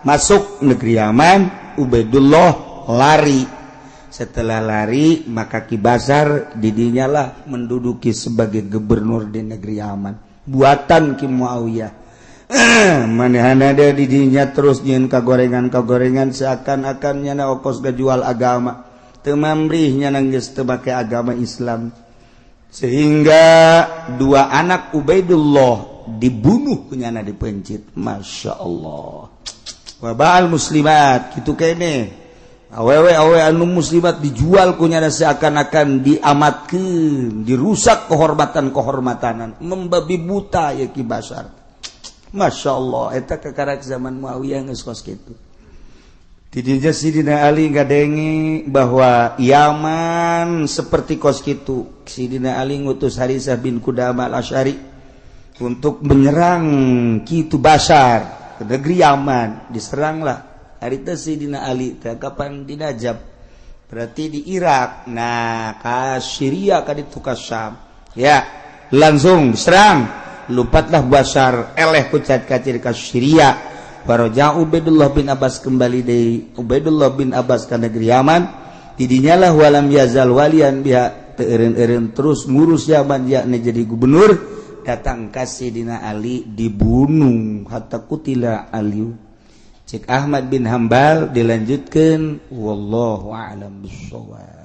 masuk negeri Yaman Ubaidullah lari setelah lari maka Ki Basar didinyalah menduduki sebagai gubernur di negeri Yaman buatan Ki Muawiyah manehana ada didinya terus nyeun kagorengan seakan-akan nyana okos gajual agama teu mamrih nyana geus teu make agama Islam sehingga dua anak Ubaidullah dibunuh kunyana dipencit. Masya Allah wabal muslimat gitu kene awewe anu muslimat dijual kunyana seakan-akan diamatkeun dirusak kehormatan membabi buta ya Ki Basar. Masya Allah eta kekarak zaman Muawiyah geus kos kitu. Tidinya Sidina Ali ngadengi bahwa Yaman seperti kos kitu. Sidina Ali ngutus Harithah bin Qudamah al-Asy'ari untuk menyerang kitu Basar ke negeri Yaman. Diseranglah harita Sidina Ali kapan di Najab berarti di Irak. Nah ka Syria ka ditu ka Syam ya langsung diserang lupatlah Basar eleh kucat kacir ka Syria Faraja Ubaidullah bin Abbas kembali dari Ubaidullah bin Abbas ke negeri Yaman. Tidinyalah walam yazal walian biha teureun-eureun terus ngurus Yaman yakni jadi gubernur. Datang ka Sayyidina Ali dibunuh hatta kutila Aliu. Cek Ahmad bin Hambal dilanjutkeun wallahu a'lam bissawab.